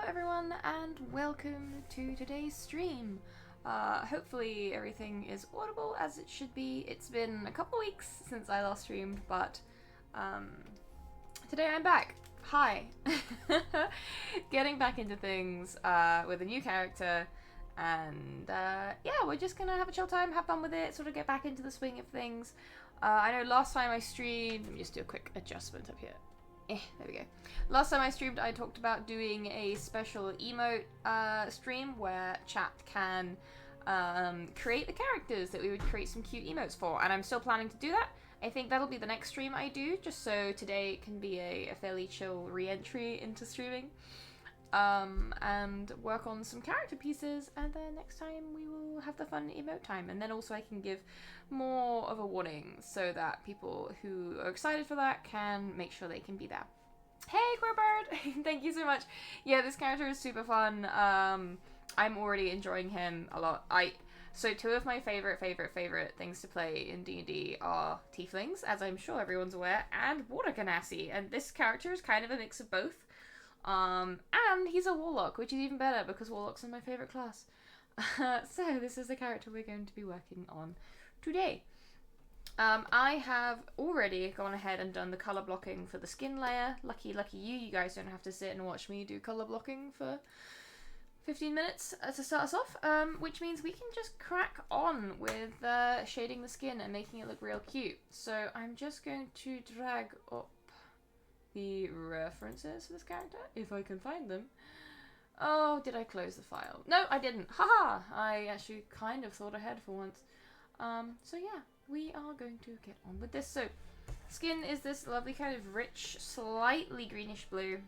everyone, and welcome to today's stream. Hopefully everything is audible as it should be. It's been a couple weeks since I last streamed, but today I'm back. Hi. Getting back into things with a new character, and yeah, we're just gonna have a chill time, have fun with it, sort of get back into the swing of things. I know last time I streamed, let me just do a quick adjustment up here. There we go. Last time I streamed, I talked about doing a special emote stream where chat can create the characters that we would create some cute emotes for, and I'm still planning to do that. I think that'll be the next stream I do, just so today can be a fairly chill re-entry into streaming. And work on some character pieces, and then next time we will have the fun emote time, and then also I can give more of a warning so that people who are excited for that can make sure they can be there. Hey Queerbird! Thank you so much. Yeah, this character is super fun. I'm already enjoying him a lot. So two of my favorite things to play in D&D are Tieflings, as I'm sure everyone's aware, and Water Genasi, and this character is kind of a mix of both. And he's a Warlock, which is even better because Warlocks are my favourite class. So this is the character we're going to be working on today. I have already gone ahead and done the colour blocking for the skin layer. Lucky you, you guys don't have to sit and watch me do colour blocking for 15 minutes to start us off, which means we can just crack on with shading the skin and making it look real cute. So I'm just going to drag up the references for this character, if I can find them. Oh, did I close the file? No, I didn't. Haha! I actually kind of thought ahead for once. So yeah, we are going to get on with this. So, skin is this lovely kind of rich, slightly greenish blue.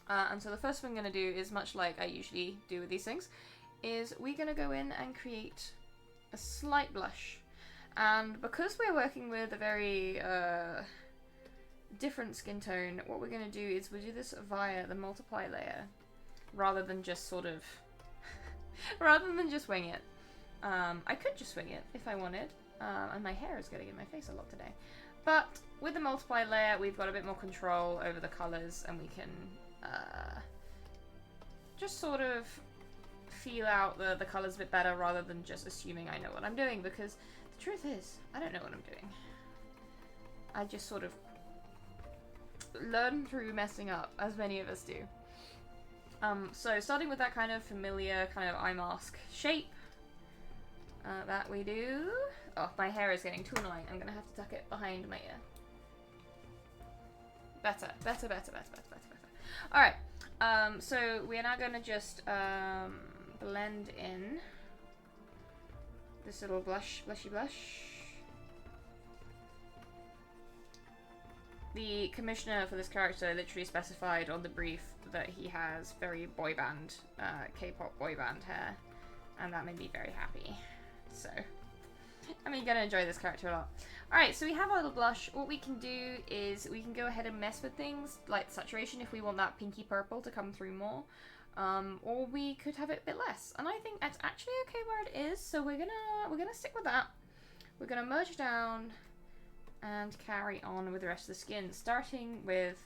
And so the first thing I'm going to do is, much like I usually do with these things, is we're going to go in and create a slight blush. And because we're working with a very different skin tone, what we're going to do is we'll do this via the multiply layer rather than just sort of rather than just wing it. I could just wing it if I wanted, and my hair is getting in my face a lot today, but with the multiply layer we've got a bit more control over the colors, and we can just sort of feel out the colors a bit better rather than just assuming I know what I'm doing, because the truth is I don't know what I'm doing. I just sort of learn through messing up, as many of us do. So starting with that kind of familiar kind of eye mask shape that we do. Oh, my hair is getting too annoying. I'm gonna have to tuck it behind my ear. Better. Alright, so we are now gonna just blend in this little blushy blush. The commissioner for this character literally specified on the brief that he has very boy band, K-pop boy band hair, and that made me very happy. So, I'm gonna enjoy this character a lot. Alright, so we have our little blush. What we can do is we can go ahead and mess with things like saturation if we want that pinky purple to come through more, or we could have it a bit less. And I think that's actually okay where it is, so we're gonna stick with that. We're gonna merge down and carry on with the rest of the skin, starting with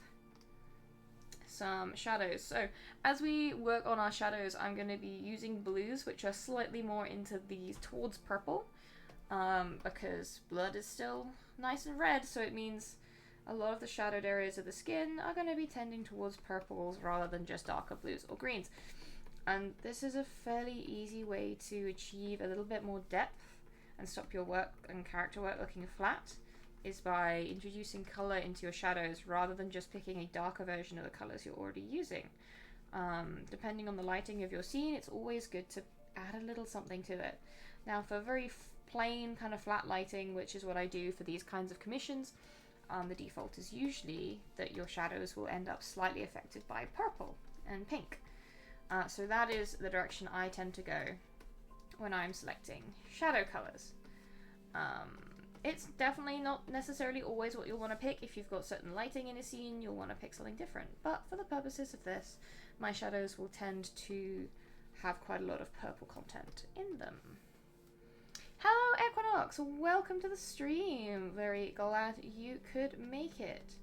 some shadows. So as we work on our shadows, I'm going to be using blues, which are slightly more into these towards purple, because blood is still nice and red, so it means a lot of the shadowed areas of the skin are going to be tending towards purples rather than just darker blues or greens. And this is a fairly easy way to achieve a little bit more depth and stop your work and character work looking flat, is by introducing colour into your shadows rather than just picking a darker version of the colours you're already using. Depending on the lighting of your scene, it's always good to add a little something to it. Now for very plain kind of flat lighting, which is what I do for these kinds of commissions, the default is usually that your shadows will end up slightly affected by purple and pink. So that is the direction I tend to go when I'm selecting shadow colours. It's definitely not necessarily always what you'll want to pick. If you've got certain lighting in a scene, you'll want to pick something different. But for the purposes of this, my shadows will tend to have quite a lot of purple content in them. Hello Equinox, welcome to the stream. Very glad you could make it.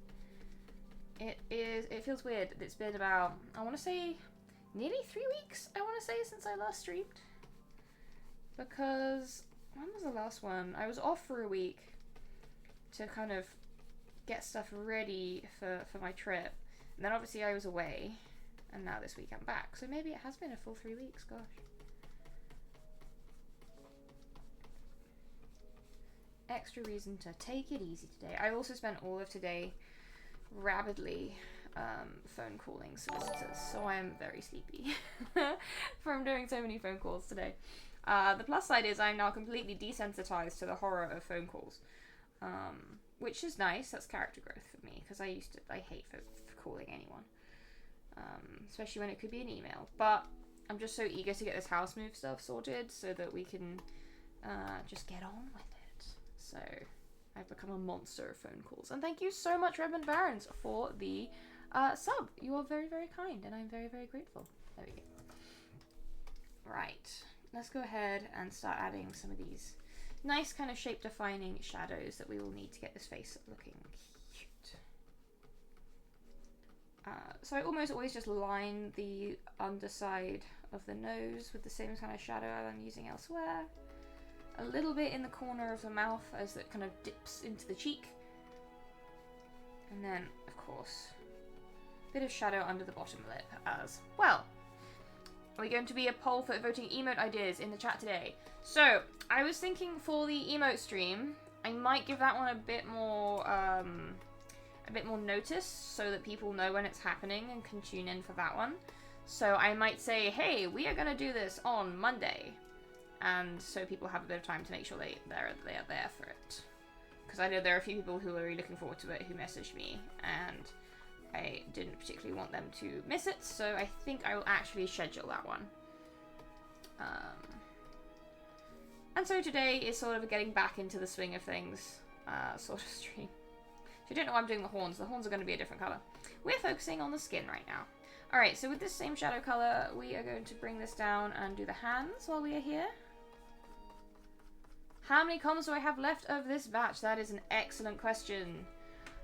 It feels weird. It's been about, I want to say nearly 3 weeks, I want to say, since I last streamed. Because, when was the last one? I was off for a week to kind of get stuff ready for my trip. And then obviously I was away, and now this week I'm back. So maybe it has been a full 3 weeks, gosh. Extra reason to take it easy today. I also spent all of today rapidly phone calling solicitors, so I am very sleepy from doing so many phone calls today. The plus side is I'm now completely desensitized to the horror of phone calls, which is nice. That's character growth for me, because I hate for calling anyone, especially when it could be an email. But I'm just so eager to get this house move stuff sorted so that we can just get on with it. So I've become a monster of phone calls. And thank you so much, Redmond Barons, for the sub. You are very, very kind, and I'm very, very grateful. There we go. Right. Let's go ahead and start adding some of these nice kind of shape-defining shadows that we will need to get this face looking cute. So I almost always just line the underside of the nose with the same kind of shadow I'm using elsewhere. A little bit in the corner of the mouth as it kind of dips into the cheek. And then, of course, a bit of shadow under the bottom lip as well. Are we going to be a poll for voting emote ideas in the chat today? So, I was thinking for the emote stream, I might give that one a bit more notice so that people know when it's happening and can tune in for that one. So I might say, hey, we are going to do this on Monday. And so people have a bit of time to make sure they're there for it. Because I know there are a few people who are really looking forward to it who messaged me, and I didn't particularly want them to miss it, so I think I will actually schedule that one. And so today is sort of a getting back into the swing of things sort of stream. If you don't know why I'm doing the horns are going to be a different colour. We're focusing on the skin right now. Alright, so with this same shadow colour, we are going to bring this down and do the hands while we are here. How many comms do I have left of this batch? That is an excellent question.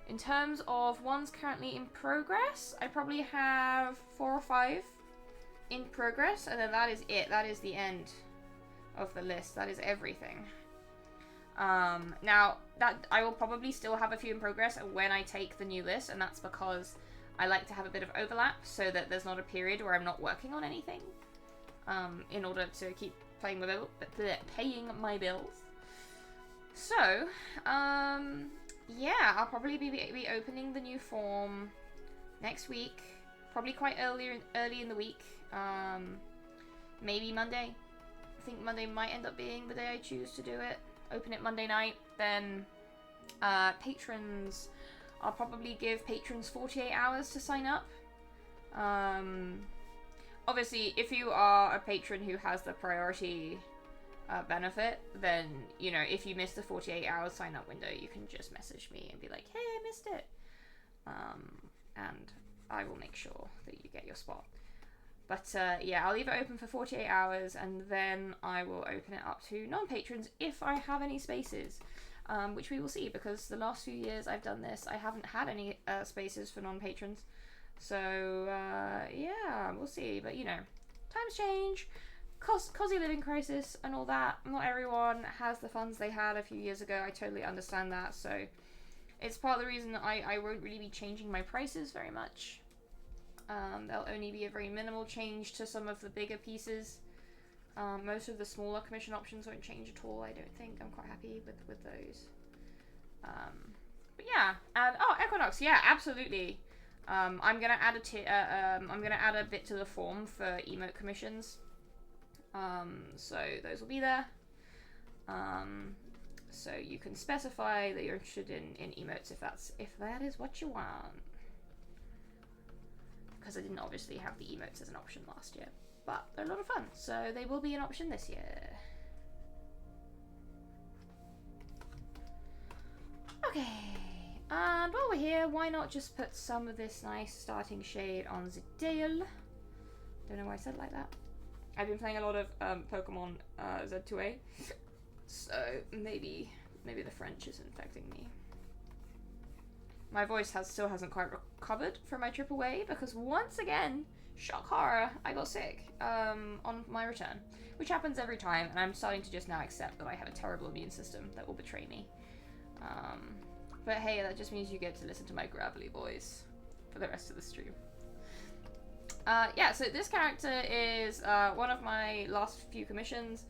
In terms of ones currently in progress, I probably have 4 or 5 in progress, and then that is it. That is the end of the list. That is everything. Now, that I will probably still have a few in progress when I take the new list, and that's because I like to have a bit of overlap so that there's not a period where I'm not working on anything, in order to keep paying my bills. So, yeah, I'll probably be opening the new form next week, probably quite early in the week, maybe Monday. I think Monday might end up being the day I choose to do it. Open it Monday night, then patrons, I'll probably give patrons 48 hours to sign up. Obviously, if you are a patron who has the priority benefit, then, you know, if you miss the 48 hours sign up window, you can just message me and be like, hey, I missed it. And I will make sure that you get your spot. But yeah, I'll leave it open for 48 hours, and then I will open it up to non-patrons if I have any spaces, which we will see, because the last few years I've done this, I haven't had any spaces for non-patrons. So yeah, we'll see. But, you know, times change, cozy living crisis and all that. Not everyone has the funds they had a few years ago. I totally understand that. So it's part of the reason that I won't really be changing my prices very much. There'll only be a very minimal change to some of the bigger pieces. Most of the smaller commission options won't change at all, I don't think. I'm quite happy with those. But yeah, and Equinox, yeah, absolutely. I'm gonna add a bit to the form for emote commissions. So those will be there. So you can specify that you're interested in emotes if that is what you want. Because I didn't obviously have the emotes as an option last year, but they're a lot of fun, so they will be an option this year. Okay, and while we're here, why not just put some of this nice starting shade on the tail? Don't know why I said it like that. I've been playing a lot of Pokemon Z2A, so maybe the French is infecting me. My voice still hasn't quite recovered from my trip away, because once again, shock horror, I got sick on my return, which happens every time, and I'm starting to just now accept that I have a terrible immune system that will betray me. But hey, that just means you get to listen to my gravelly voice for the rest of the stream. Yeah, so this character is one of my last few commissions.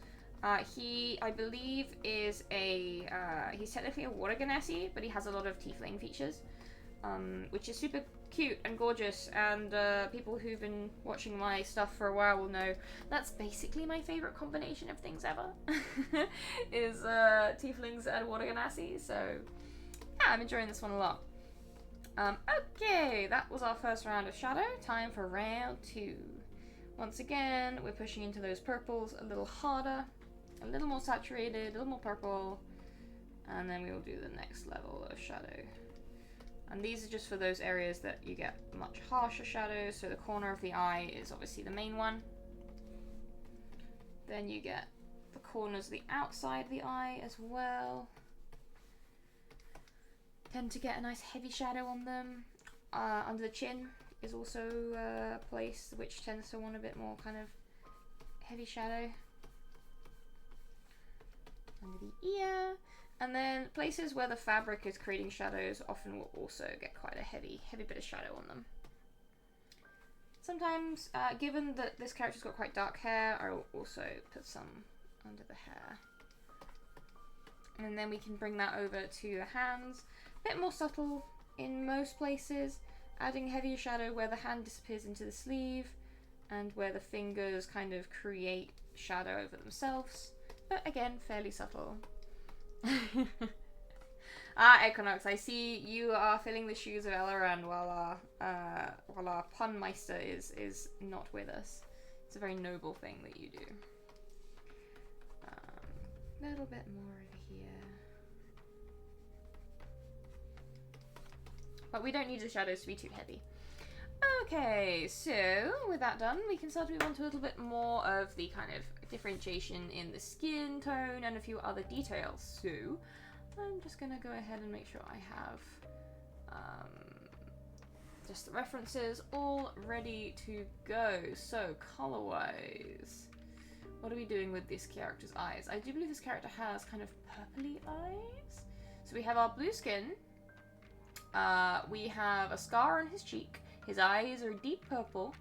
He, I believe, is a, he's technically a water genasi, but he has a lot of tiefling features, which is super cute and gorgeous, and people who've been watching my stuff for a while will know that's basically my favorite combination of things ever, is tieflings and water genasi, so yeah, I'm enjoying this one a lot. Okay, that was our first round of shadow. Time for round 2. Once again, we're pushing into those purples a little harder, a little more saturated, a little more purple, and then we will do the next level of shadow. And these are just for those areas that you get much harsher shadows. So the corner of the eye is obviously the main one. Then you get the corners of the outside of the eye as well. Tend to get a nice heavy shadow on them. Under the chin is also a place which tends to want a bit more kind of heavy shadow. Under the ear. And then places where the fabric is creating shadows often will also get quite a heavy bit of shadow on them. Sometimes, given that this character's got quite dark hair, I will also put some under the hair. And then we can bring that over to the hands. A bit more subtle in most places, adding heavier shadow where the hand disappears into the sleeve and where the fingers kind of create shadow over themselves. But again, fairly subtle. Equinox, I see you are filling the shoes of Elleran while our pun meister is not with us. It's a very noble thing that you do. A little bit more over here. But we don't need the shadows to be too heavy. Okay, so with that done, we can start to move on to a little bit more of the kind of differentiation in the skin tone and a few other details. So I'm just gonna go ahead and make sure I have just the references all ready to go. So color-wise, what are we doing with this character's eyes? I do believe this character has kind of purpley eyes. So we have our blue skin. We have a scar on his cheek. His eyes are deep purple.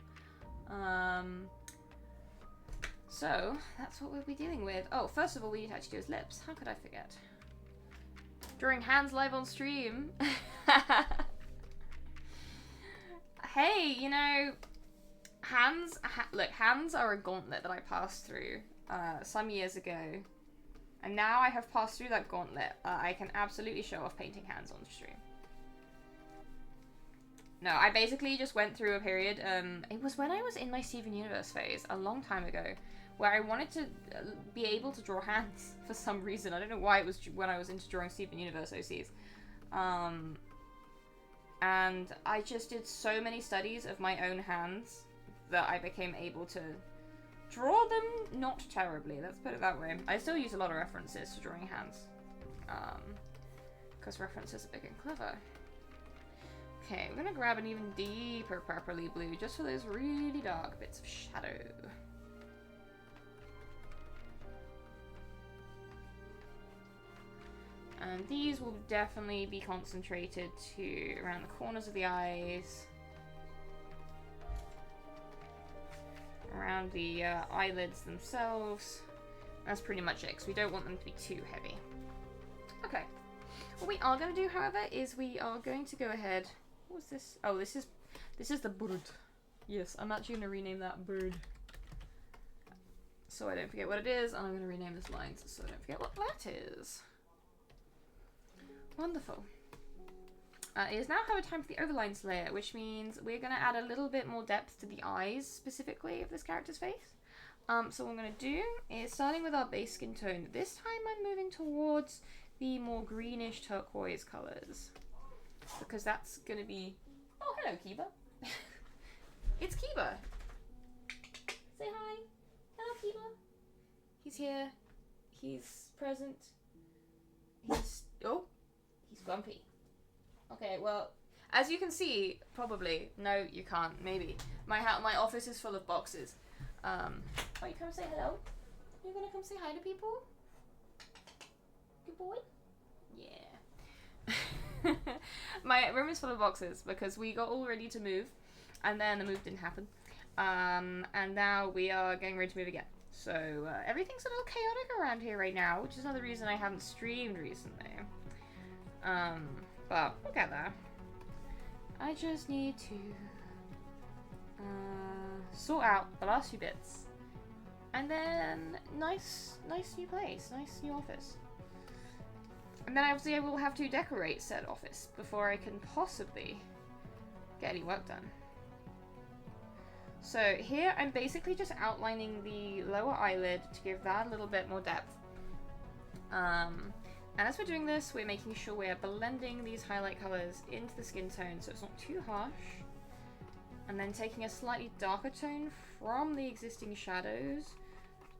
So that's what we'll be dealing with. Oh, first of all, we need to actually do his lips. How could I forget? Drawing hands live on stream. Hey, you know, hands. Look, hands are a gauntlet that I passed through some years ago, and now I have passed through that gauntlet. I can absolutely show off painting hands on the stream. No, I basically just went through a period, it was when I was in my Steven Universe phase, a long time ago, where I wanted to be able to draw hands for some reason. I don't know why it was when I was into drawing Steven Universe OCs. And I just did so many studies of my own hands that I became able to draw them not terribly, let's put it that way. I still use a lot of references to drawing hands, because references are big and clever. Okay, we're gonna grab an even deeper purpley blue just for those really dark bits of shadow. And these will definitely be concentrated to around the corners of the eyes, around the eyelids themselves. That's pretty much it, because we don't want them to be too heavy. Okay. What we are going to do, however, is we are going to go ahead. What's this? Oh, this is the bird. Yes, I'm actually going to rename that bird, so I don't forget what it is, and I'm going to rename this line so I don't forget what that is. Wonderful. It is now however time for the overlines layer, which means we're going to add a little bit more depth to the eyes, specifically, of this character's face. So what I'm going to do is, starting with our base skin tone, this time I'm moving towards the more greenish turquoise colours, because that's going to be... Oh, hello, Kiba. It's Kiba. Say hi. Hello, Kiba. He's here. He's present. He's... Oh. He's grumpy. Okay, well, As you can see, probably. No, you can't. Maybe. My office is full of boxes. Oh, you come say hello? You're gonna come say hi to people? Good boy? Yeah. My room is full of boxes because we got all ready to move, and then the move didn't happen. And now we are getting ready to move again. So everything's a little chaotic around here right now, which is another reason I haven't streamed recently. But we'll get there. I just need to sort out the last few bits, and then nice new place, nice new office. And then obviously I will have to decorate said office before I can possibly get any work done. So here I'm basically just outlining the lower eyelid to give that a little bit more depth. And as we're doing this, we're making sure we're blending these highlight colors into the skin tone so it's not too harsh. And then taking a slightly darker tone from the existing shadows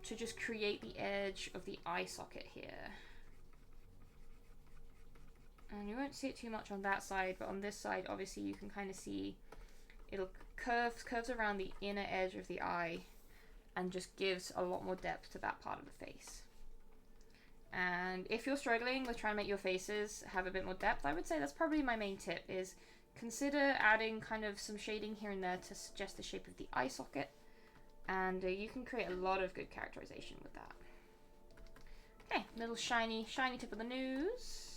to just create the edge of the eye socket here. And you won't see it too much on that side, but on this side, obviously, you can kind of see it'll curves around the inner edge of the eye and just gives a lot more depth to that part of the face. And if you're struggling with trying to make your faces have a bit more depth, I would say that's probably my main tip, is consider adding kind of some shading here and there to suggest the shape of the eye socket. And you can create a lot of good characterization with that. Okay, little shiny tip of the nose.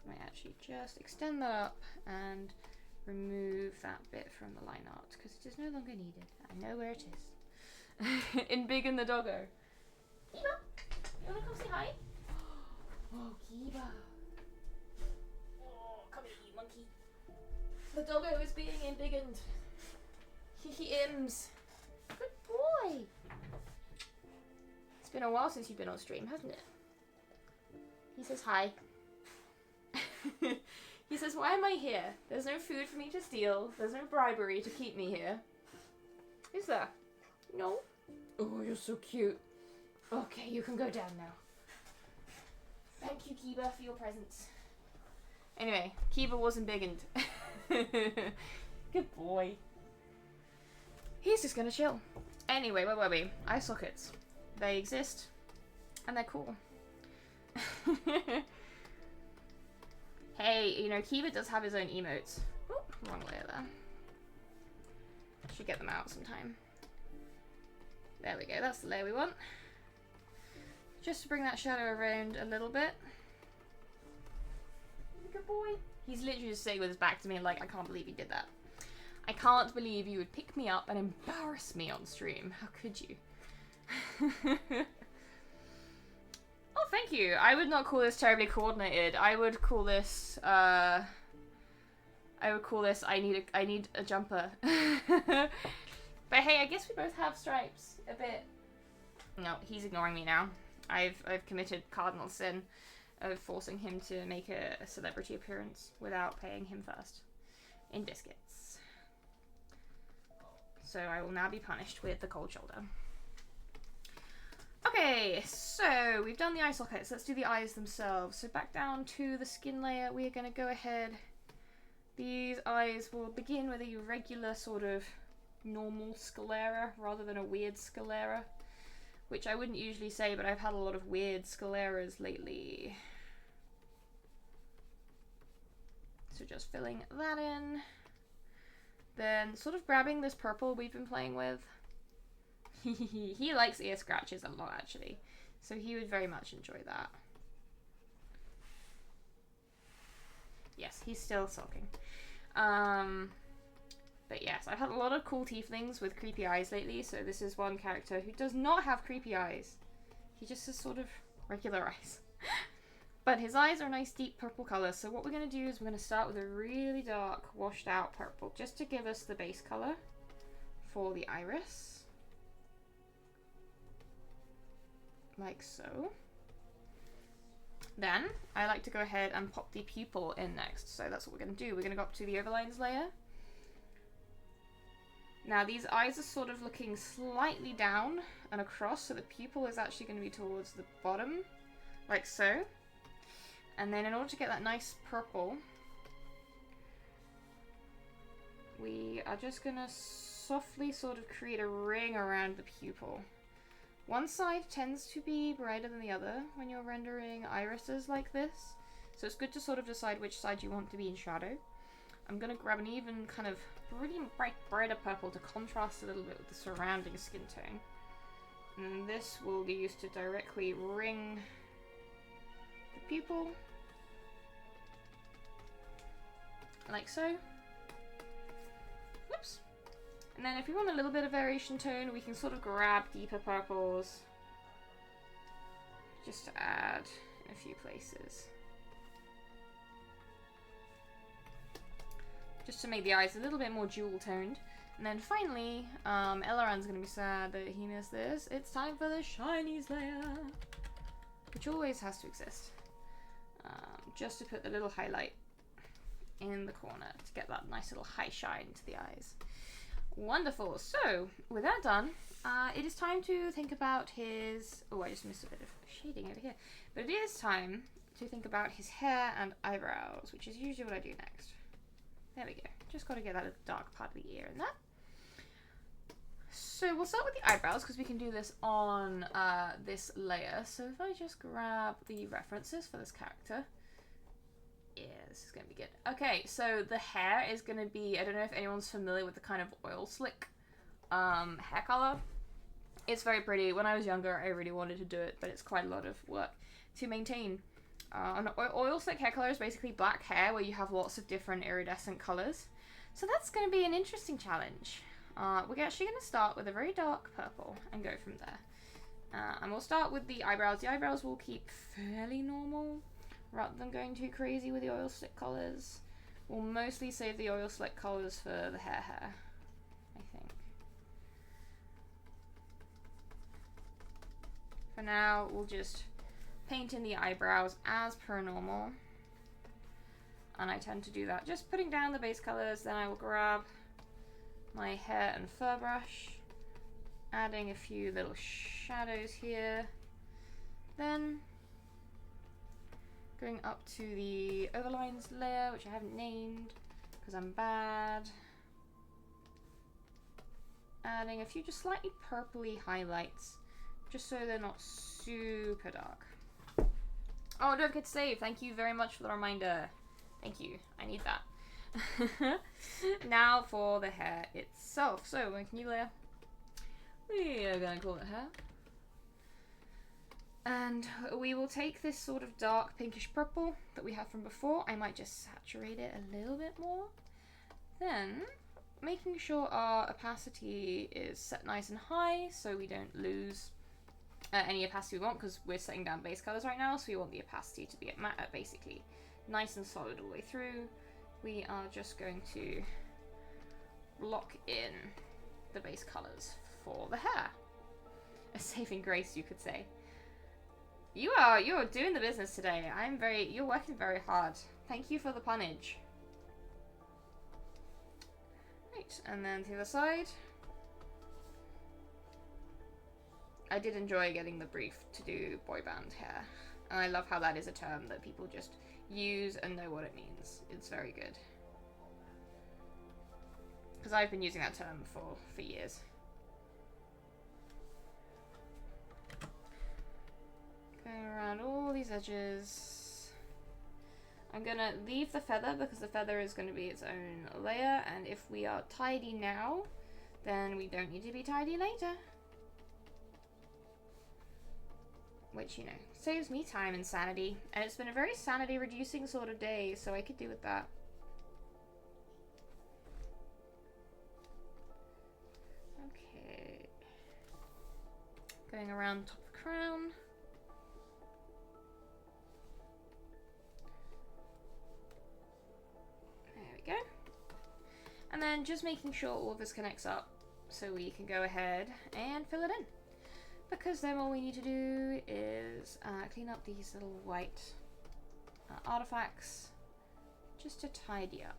I might actually just extend that up and remove that bit from the line art because it is no longer needed. I know where it is. Embiggen the doggo. Kiba, you wanna come say hi? Oh, Kiba. Oh, come here, monkey. The doggo is being embiggened. He ims. Good boy. It's been a while since you've been on stream, hasn't it? He says hi. He says, why am I here? There's no food for me to steal. There's no bribery to keep me here. Is there? No? Oh, you're so cute. Okay, you can go down now. Thank you, Kiba, for your presents. Anyway, Kiba wasn't embiggened. Good boy. He's just gonna chill. Anyway, where were we? Eye sockets. They exist. And they're cool. Hey, you know, Kiba does have his own emotes. Oh, wrong layer there. Should get them out sometime. There we go, that's the layer we want. Just to bring that shadow around a little bit. Good boy. He's literally just sitting with his back to me like, I can't believe you did that. I can't believe you would pick me up and embarrass me on stream. How could you? Oh, thank you. I would not call this terribly coordinated. I would call this, I need a jumper. But hey, I guess we both have stripes. A bit. No, he's ignoring me now. I've committed cardinal sin of forcing him to make a celebrity appearance without paying him first. In biscuits. So I will now be punished with the cold shoulder. Okay, so we've done the eye sockets. Let's do the eyes themselves. So back down to the skin layer, we are going to go ahead. These eyes will begin with a regular sort of normal sclera rather than a weird sclera, which I wouldn't usually say, but I've had a lot of weird scleras lately. So just filling that in. Then sort of grabbing this purple we've been playing with. He likes ear scratches a lot, actually. So he would very much enjoy that. Yes, he's still sulking. But yes, I've had a lot of cool tieflings with creepy eyes lately, so this is one character who does not have creepy eyes. He just has sort of regular eyes. But his eyes are a nice deep purple colour, so what we're going to do is we're going to start with a really dark, washed out purple, just to give us the base colour for the iris. Like so. Then, I like to go ahead and pop the pupil in next, so that's what we're going to do. We're going to go up to the overlines layer. Now these eyes are sort of looking slightly down and across, so the pupil is actually going to be towards the bottom, like so. And then in order to get that nice purple, we are just gonna softly sort of create a ring around the pupil. One side tends to be brighter than the other when you're rendering irises like this, so it's good to sort of decide which side you want to be in shadow. I'm gonna grab an even kind of really brighter purple to contrast a little bit with the surrounding skin tone. And this will be used to directly ring the pupil, like so. Whoops. And then if you want a little bit of variation tone, we can sort of grab deeper purples just to add in a few places. Just to make the eyes a little bit more jewel toned. And then finally, Elrond's gonna be sad that he missed this. It's time for the shinies layer, which always has to exist. Just to put the little highlight in the corner to get that nice little high shine to the eyes. Wonderful. So, with that done, it is time to think about his... Oh, I just missed a bit of shading over here. But it is time to think about his hair and eyebrows, which is usually what I do next. There we go. Just got to get that little dark part of the ear in there. So we'll start with the eyebrows because we can do this on this layer. So if I just grab the references for this character. Yeah, this is going to be good. Okay, so the hair is going to be, I don't know if anyone's familiar with the kind of oil slick hair color. It's very pretty. When I was younger, I really wanted to do it, but it's quite a lot of work to maintain. An oil slick hair color is basically black hair where you have lots of different iridescent colors. So that's going to be an interesting challenge. We're actually going to start with a very dark purple and go from there. And we'll start with the eyebrows. The eyebrows will keep fairly normal, rather than going too crazy with the oil slick colors. We'll mostly save the oil slick colors for the hair, I think. For now, we'll just paint in the eyebrows as per normal. And I tend to do that just putting down the base colors, then I will grab my hair and fur brush, adding a few little shadows here, then going up to the overlines layer, which I haven't named because I'm bad. Adding a few just slightly purpley highlights, just so they're not super dark. Oh, don't forget to save. Thank you very much for the reminder. Thank you. I need that. Now for the hair itself. So, when can you layer? We are going to call it hair. And we will take this sort of dark pinkish purple that we have from before. I might just saturate it a little bit more. Then, making sure our opacity is set nice and high so we don't lose any opacity we want, because we're setting down base colors right now, so we want the opacity to be at basically nice and solid all the way through. We are just going to lock in the base colors for the hair. A saving grace, you could say. You're doing the business today. You're working very hard. Thank you for the punnage. Right, and then to the other side. I did enjoy getting the brief to do boy band hair. And I love how that is a term that people just use and know what it means. It's very good. Because I've been using that term for years. Going around all these edges. I'm gonna leave the feather because the feather is gonna be its own layer, and if we are tidy now, then we don't need to be tidy later. Which, you know, saves me time and sanity. And it's been a very sanity reducing sort of day, so I could do with that. Okay. Going around the top of the crown. There we go. And then just making sure all of this connects up so we can go ahead and fill it in. Because then all we need to do is clean up these little white artifacts just to tidy up.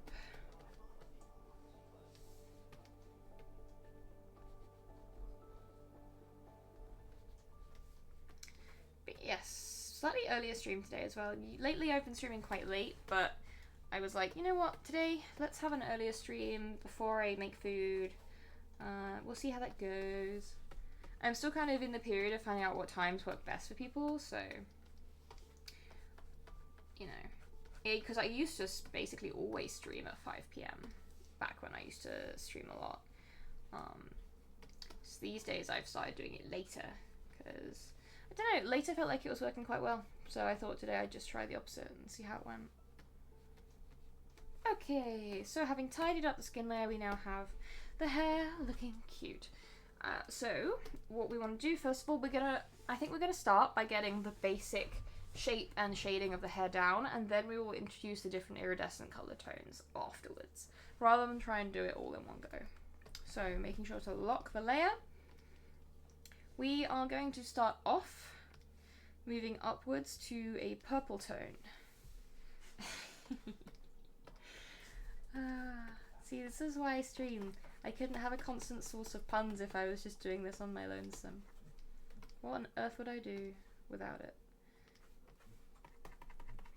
But yes, slightly earlier stream today as well. Lately I've been streaming quite late, but I was like, you know what, today let's have an earlier stream before I make food. We'll see how that goes. I'm still kind of in the period of finding out what times work best for people, so, you know, because I used to basically always stream at 5 p.m. back when I used to stream a lot. So these days I've started doing it later because, I don't know, later felt like it was working quite well. So I thought today I'd just try the opposite and see how it went. Okay, so having tidied up the skin layer, we now have the hair looking cute. So what we want to do, first of all, I think we're gonna start by getting the basic shape and shading of the hair down, and then we will introduce the different iridescent color tones afterwards, rather than try and do it all in one go. So making sure to lock the layer. We are going to start off moving upwards to a purple tone. See, this is why I stream. I couldn't have a constant source of puns if I was just doing this on my lonesome. What on earth would I do without it?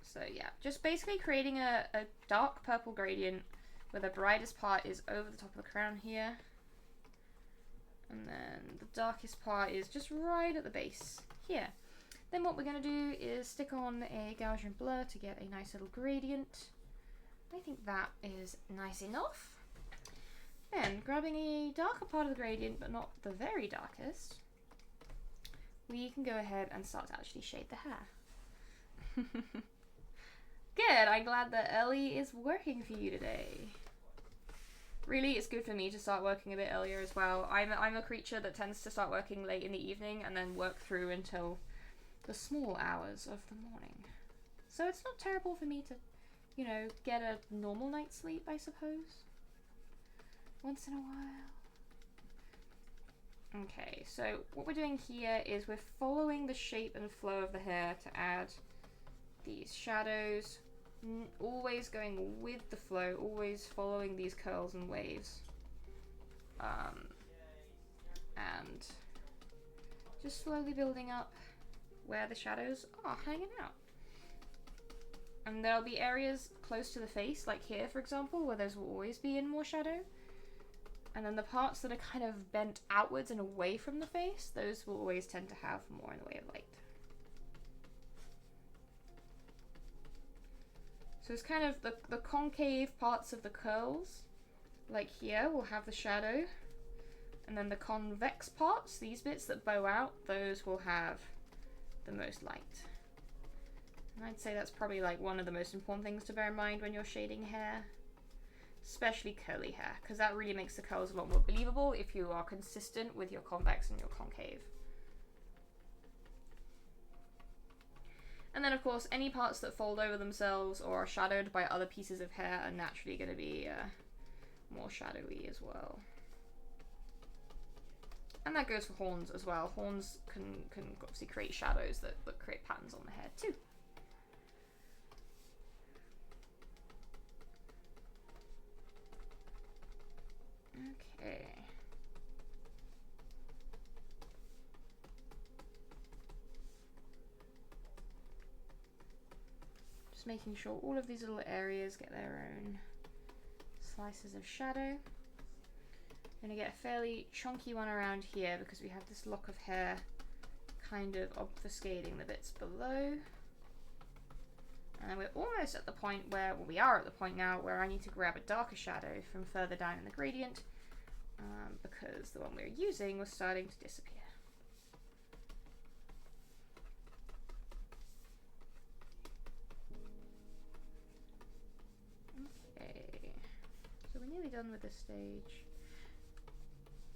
So yeah, just basically creating a dark purple gradient where the brightest part is over the top of the crown here. And then the darkest part is just right at the base here. Then what we're going to do is stick on a Gaussian blur to get a nice little gradient. I think that is nice enough. Then, grabbing a darker part of the gradient, but not the very darkest, we can go ahead and start to actually shade the hair. Good, I'm glad that Ellie is working for you today. Really, it's good for me to start working a bit earlier as well. I'm a creature that tends to start working late in the evening and then work through until the small hours of the morning. So it's not terrible for me to, you know, get a normal night's sleep, I suppose. Once in a while. Okay, so what we're doing here is we're following the shape and flow of the hair to add these shadows. Always going with the flow, always following these curls and waves. And just slowly building up where the shadows are hanging out. And there'll be areas close to the face, like here for example, where those will always be in more shadow. And then the parts that are kind of bent outwards and away from the face, those will always tend to have more in the way of light. So it's kind of the concave parts of the curls, like here, will have the shadow. And then the convex parts, these bits that bow out, those will have the most light. And I'd say that's probably like one of the most important things to bear in mind when you're shading hair. Especially curly hair, because that really makes the curls a lot more believable if you are consistent with your convex and your concave. And then of course any parts that fold over themselves or are shadowed by other pieces of hair are naturally going to be more shadowy as well. And that goes for horns as well. Horns can obviously create shadows that create patterns on the hair too. Okay. Just making sure all of these little areas get their own slices of shadow. I'm going to get a fairly chunky one around here because we have this lock of hair kind of obfuscating the bits below. And we're almost at the point where, well, we are at the point now where I need to grab a darker shadow from further down in the gradient because the one we were using was starting to disappear. Okay, so we're nearly done with this stage.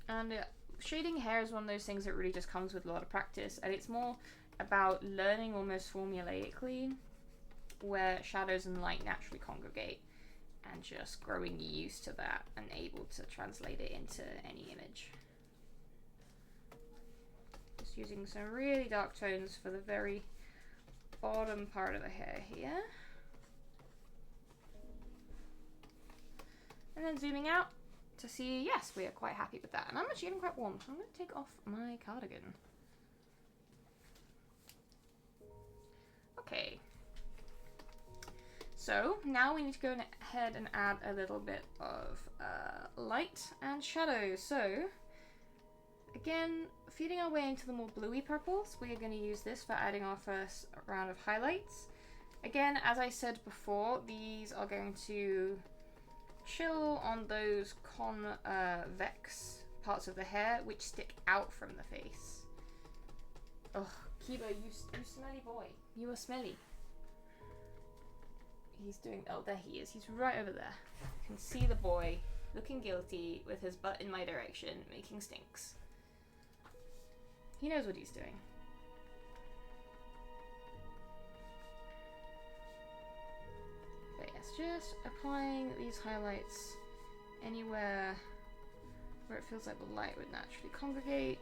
And shading hair is one of those things that really just comes with a lot of practice, and it's more about learning almost formulaically where shadows and light naturally congregate and just growing used to that and able to translate it into any image. Just using some really dark tones for the very bottom part of the hair here. And then zooming out to see, yes, we are quite happy with that. And I'm actually getting quite warm, so I'm going to take off my cardigan. Okay. So now we need to go ahead and add a little bit of light and shadow. So again, feeding our way into the more bluey purples, we are going to use this for adding our first round of highlights. Again, as I said before, these are going to chill on those convex parts of the hair which stick out from the face. Ugh, Kiba, you smelly boy. You are smelly. He's doing... Oh, there he is. He's right over there. You can see the boy looking guilty with his butt in my direction, making stinks. He knows what he's doing. But yes, just applying these highlights anywhere where it feels like the light would naturally congregate.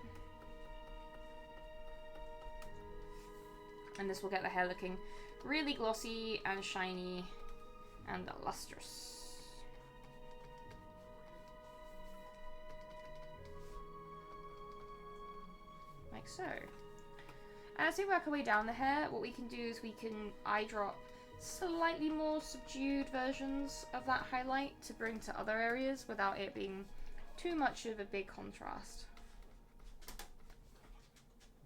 And this will get the hair looking really glossy and shiny and lustrous. Like so. And as we work our way down the hair, what we can do is we can eye drop slightly more subdued versions of that highlight to bring to other areas without it being too much of a big contrast.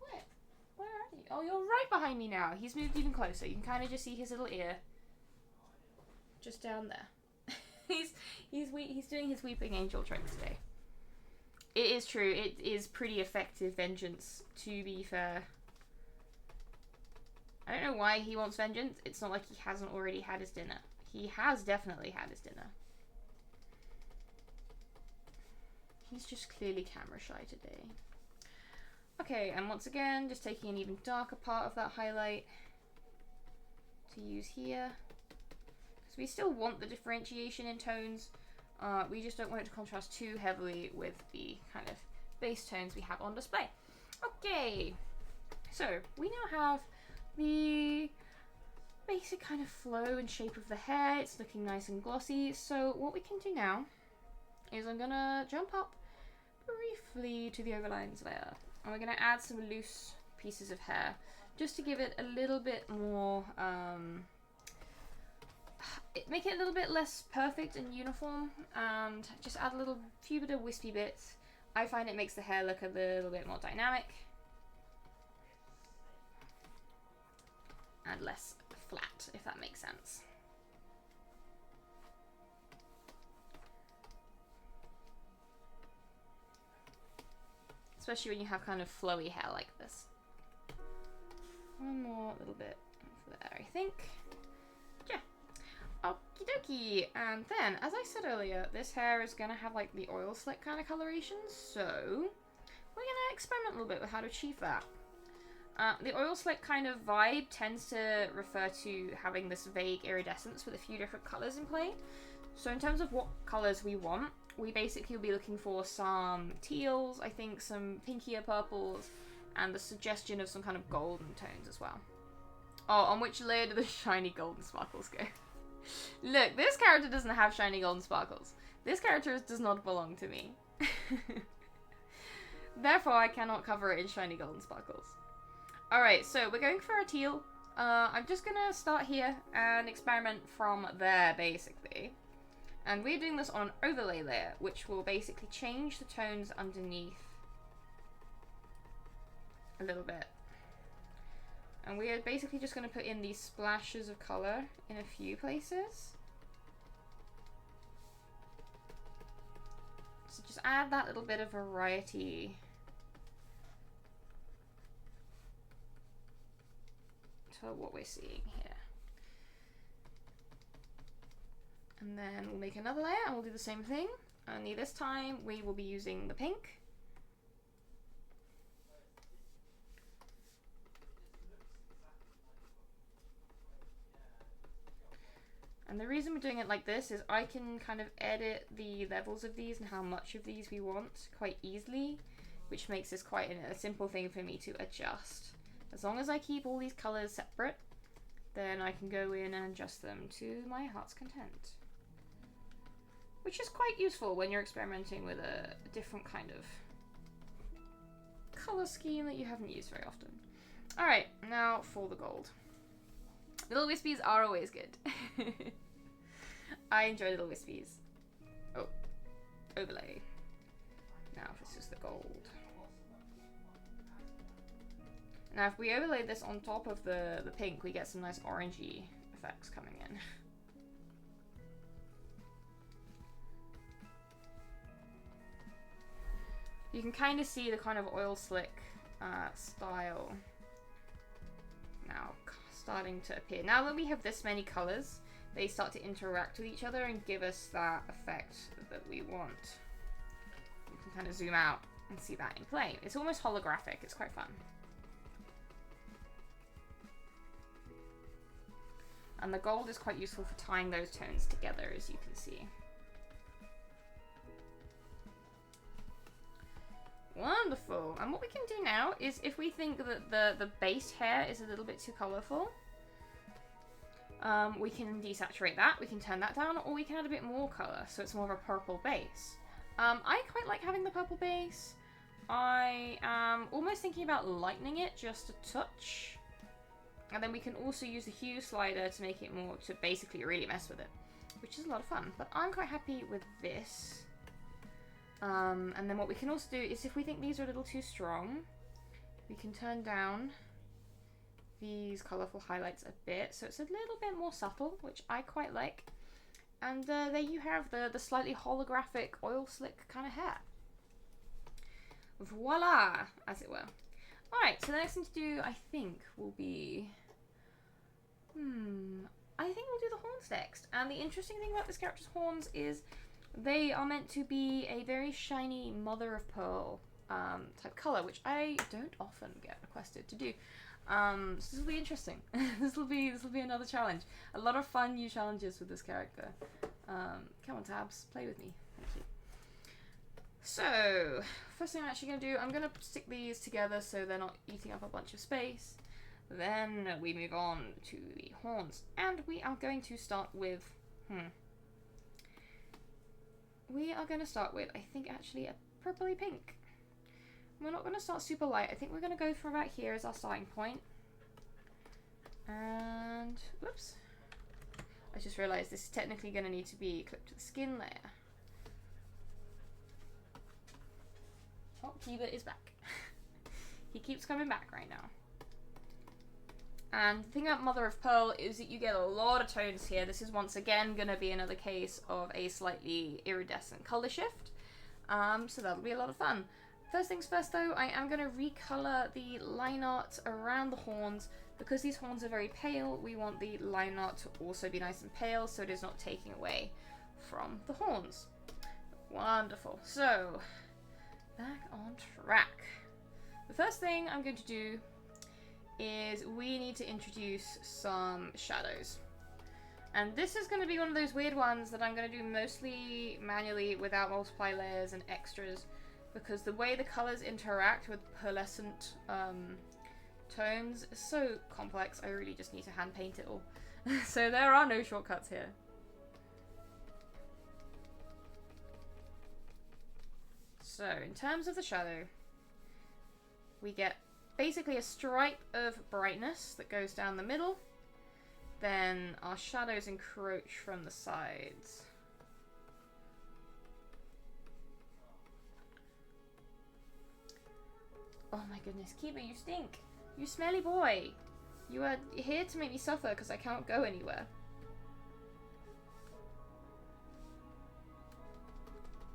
Where are you? Oh, you're right behind me now. He's moved even closer. You can kind of just see his little ear just down there. he's doing his weeping angel trick today. It is true. It is pretty effective vengeance, to be fair. I don't know why he wants vengeance. It's not like he hasn't already had his dinner. He has definitely had his dinner. He's just clearly camera shy today. Okay, and once again, just taking an even darker part of that highlight to use here. Because we still want the differentiation in tones. We just don't want it to contrast too heavily with the kind of base tones we have on display. Okay, so we now have the basic kind of flow and shape of the hair. It's looking nice and glossy. So what we can do now is I'm gonna jump up briefly to the overlines layer, and we're gonna add some loose pieces of hair just to give it a little bit more, make it a little bit less perfect and uniform, and just add a few bit of wispy bits. I find it makes the hair look a little bit more dynamic and less flat, if that makes sense. Especially when you have kind of flowy hair like this. One more little bit there, I think. Yeah. Okie dokie. And then, as I said earlier, this hair is going to have like the oil slick kind of coloration, so we're going to experiment a little bit with how to achieve that. The oil slick kind of vibe tends to refer to having this vague iridescence with a few different colours in play. So in terms of what colours we want, we basically will be looking for some teals, I think some pinkier purples, and the suggestion of some kind of golden tones as well. Oh, on which layer do the shiny golden sparkles go? Look, this character doesn't have shiny golden sparkles. This character does not belong to me. Therefore, I cannot cover it in shiny golden sparkles. Alright, so we're going for a teal. I'm just gonna start here and experiment from there, basically. And we're doing this on an overlay layer, which will basically change the tones underneath a little bit. And we are basically just going to put in these splashes of colour in a few places. So just add that little bit of variety to what we're seeing here. And then we'll make another layer and we'll do the same thing. Only this time we will be using the pink. And the reason we're doing it like this is I can kind of edit the levels of these and how much of these we want quite easily, which makes this quite a simple thing for me to adjust. As long as I keep all these colours separate, then I can go in and adjust them to my heart's content. Which is quite useful when you're experimenting with a different kind of colour scheme that you haven't used very often. Alright, now for the gold. Little wispies are always good. I enjoy little wispies. Oh, overlay. Now this is the gold. Now if we overlay this on top of the pink, we get some nice orangey effects coming in. You can kind of see the kind of oil slick style now starting to appear. Now that we have this many colors, they start to interact with each other and give us that effect that we want. You can kind of zoom out and see that in play. It's almost holographic. It's quite fun. And the gold is quite useful for tying those tones together, as you can see. Wonderful. And what we can do now is, if we think that the base hair is a little bit too colourful, we can desaturate that, we can turn that down, or we can add a bit more colour, so it's more of a purple base. I quite like having the purple base. I am almost thinking about lightening it just a touch. And then we can also use the hue slider to make it more, to basically really mess with it, which is a lot of fun. But I'm quite happy with this. And then what we can also do is, if we think these are a little too strong, we can turn down these colourful highlights a bit, so it's a little bit more subtle, which I quite like. And there you have the slightly holographic oil slick kind of hair. Voila, as it were. Alright, so the next thing to do, I think, will be... I think we'll do the horns next. And the interesting thing about this character's horns is they are meant to be a very shiny mother of pearl type colour, which I don't often get requested to do. So this will be interesting. this will be another challenge. A lot of fun new challenges with this character. Come on, Tabs, play with me. Thank you. So, first thing I'm actually going to do, I'm going to stick these together so they're not eating up a bunch of space. Then we move on to the horns. And we are going to start with... We are going to start with, I think, actually a purpley pink. We're not going to start super light. I think we're going to go for about here as our starting point. And... whoops. I just realised this is technically going to need to be clipped to the skin layer. Oh, Kiba is back. He keeps coming back right now. And the thing about Mother of Pearl is that you get a lot of tones here. This is once again going to be another case of a slightly iridescent colour shift. So that'll be a lot of fun. First things first though, I am going to recolor the line art around the horns. Because these horns are very pale, we want the line art to also be nice and pale so it is not taking away from the horns. Wonderful. So... back on track. The first thing I'm going to do is we need to introduce some shadows. And this is going to be one of those weird ones that I'm going to do mostly manually without multiply layers and extras, because the way the colors interact with pearlescent tones is so complex, I really just need to hand paint it all. So there are no shortcuts here. So, in terms of the shadow, we get basically a stripe of brightness that goes down the middle. Then our shadows encroach from the sides. Oh my goodness, Kiba, you stink! You smelly boy! You are here to make me suffer because I can't go anywhere.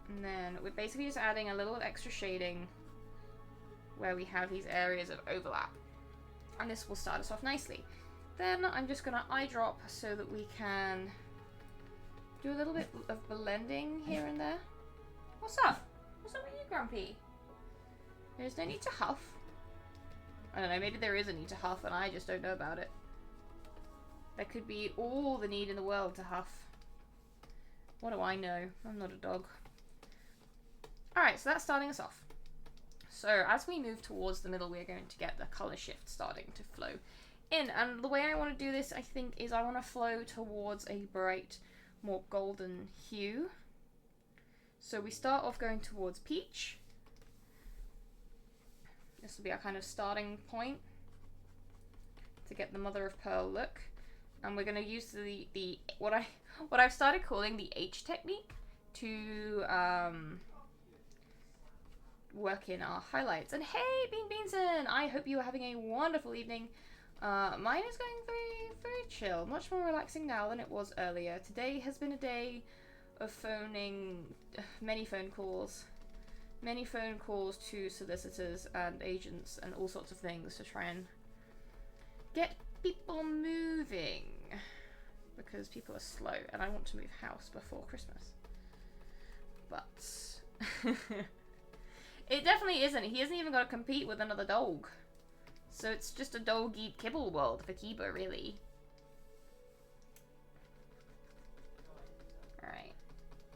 And then we're basically just adding a little extra shading where we have these areas of overlap. And this will start us off nicely. Then I'm just going to eyedrop so that we can do a little bit of blending here and there. What's up? What's up with you, Grumpy? There's no need to huff. I don't know, maybe there is a need to huff and I just don't know about it. There could be all the need in the world to huff. What do I know? I'm not a dog. Alright, so that's starting us off. So as we move towards the middle, we're going to get the colour shift starting to flow in. And the way I want to do this, I think, is I want to flow towards a bright, more golden hue. So we start off going towards peach. This will be our kind of starting point to get the Mother of Pearl look. And we're gonna use the what I've started calling the H technique to work in our highlights. And hey, Beanson, I hope you are having a wonderful evening. Mine is going very, very chill, much more relaxing now than it was earlier. Today has been a day of phoning, many phone calls to solicitors and agents and all sorts of things to try and get people moving, because people are slow and I want to move house before Christmas. But it definitely isn't. He hasn't even got to compete with another dog. So it's just a dog-eat kibble world for Kiba, really. Alright.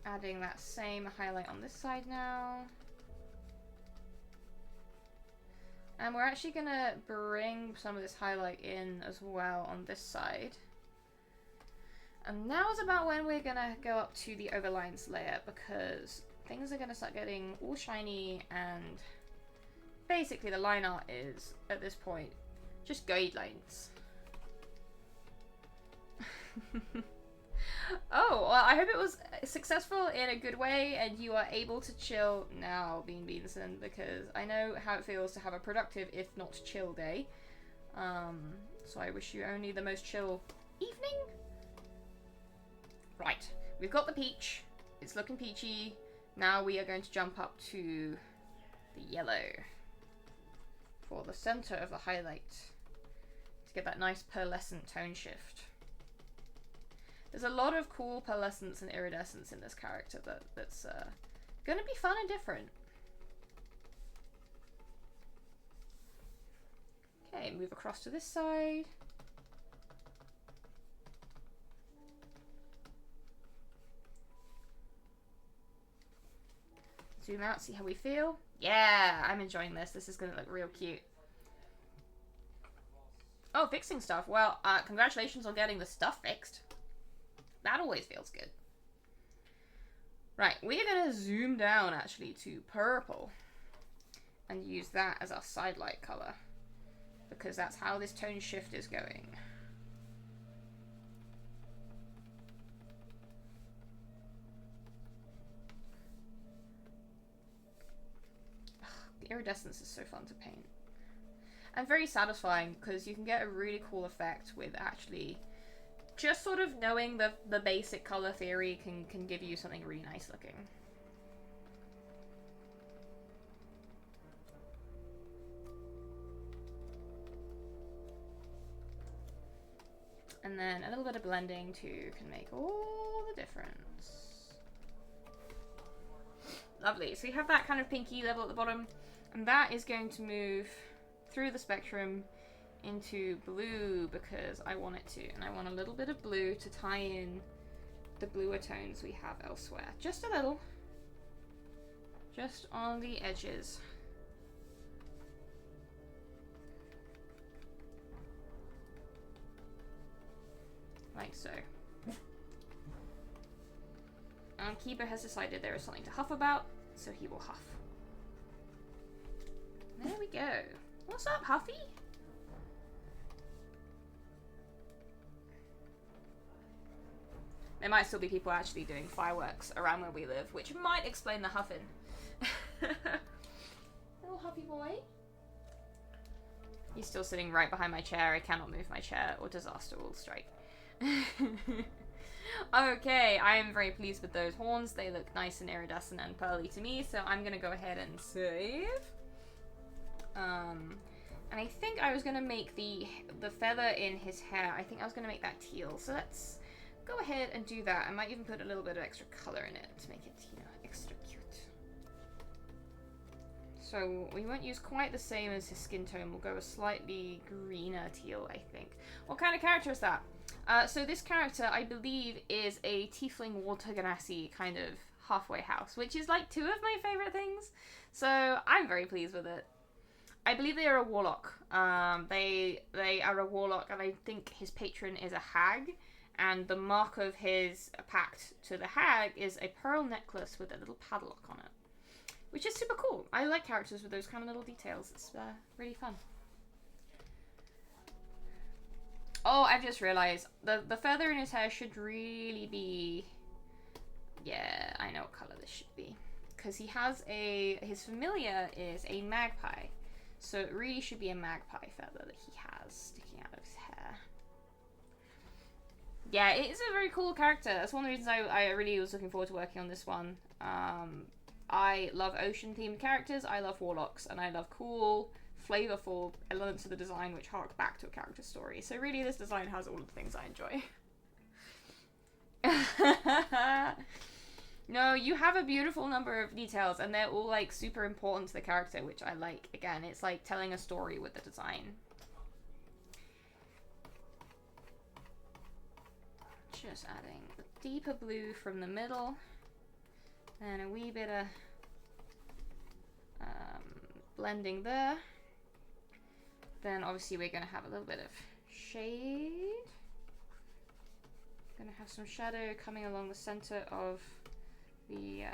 Adding that same highlight on this side now. And we're actually going to bring some of this highlight in as well on this side. And now is about when we're going to go up to the overlines layer, because things are going to start getting all shiny, and basically the line art is, at this point, just guidelines. Oh, well, I hope it was successful in a good way and you are able to chill now, Beanson, because I know how it feels to have a productive, if not chill, day. So I wish you only the most chill evening. Right, we've got the peach. It's looking peachy. Now we are going to jump up to the yellow for the center of the highlight to get that nice pearlescent tone shift. There's a lot of cool pearlescence and iridescence in this character that's going to be fun and different. Okay, move across to this side. Zoom out, see how we feel. Yeah, I'm enjoying this. This is going to look real cute. Oh, fixing stuff. Well, congratulations on getting the stuff fixed. That always feels good. Right, we're going to zoom down actually to purple and use that as our sidelight color, because that's how this tone shift is going. The iridescence is so fun to paint. And very satisfying, because you can get a really cool effect with actually just sort of knowing the basic color theory can give you something really nice looking. And then a little bit of blending too can make all the difference. Lovely. So you have that kind of pinky level at the bottom, and that is going to move through the spectrum into blue because I want it to, and I want a little bit of blue to tie in the bluer tones we have elsewhere. Just a little. Just on the edges. Like so. And Kiba has decided there is something to huff about, so he will huff. There we go. What's up, Huffy? There might still be people actually doing fireworks around where we live, which might explain the huffing. Little Huffy boy. He's still sitting right behind my chair. I cannot move my chair or disaster will strike. Okay, I am very pleased with those horns. They look nice and iridescent and pearly to me, so I'm gonna go ahead and save. And I think I was gonna make the feather in his hair, I think I was gonna make that teal. So let's go ahead and do that. I might even put a little bit of extra color in it to make it, you know, extra cute. So we won't use quite the same as his skin tone. We'll go a slightly greener teal, I think. What kind of character is that? So this character, I believe, is a Tiefling water genasi kind of halfway house, which is like two of my favorite things. So I'm very pleased with it. I believe they are a warlock. They are a warlock, and I think his patron is a hag. And the mark of his pact to the hag is a pearl necklace with a little padlock on it, which is super cool. I like characters with those kind of little details. It's really fun. Oh, I've just realized the feather in his hair should really be. Yeah, I know what color this should be, because he has his familiar is a magpie, so it really should be a magpie feather that he has sticking out of his hair. Yeah, it is a very cool character. That's one of the reasons I really was looking forward to working on this one. I love ocean-themed characters, I love warlocks, and I love cool, flavorful elements of the design which hark back to a character story. So really, this design has all of the things I enjoy. No, you have a beautiful number of details, and they're all, like, super important to the character, which I like. Again, it's like telling a story with the design. Just adding the deeper blue from the middle, and a wee bit of blending there. Then obviously we're going to have a little bit of shade. Going to have some shadow coming along the center of the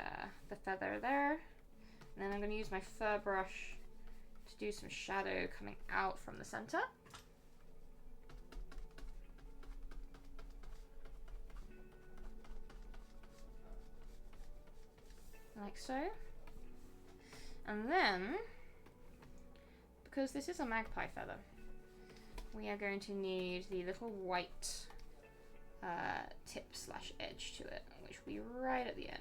feather there. And then I'm going to use my fur brush to do some shadow coming out from the center. Like so. And then, because this is a magpie feather, we are going to need the little white tip slash edge to it, which will be right at the end.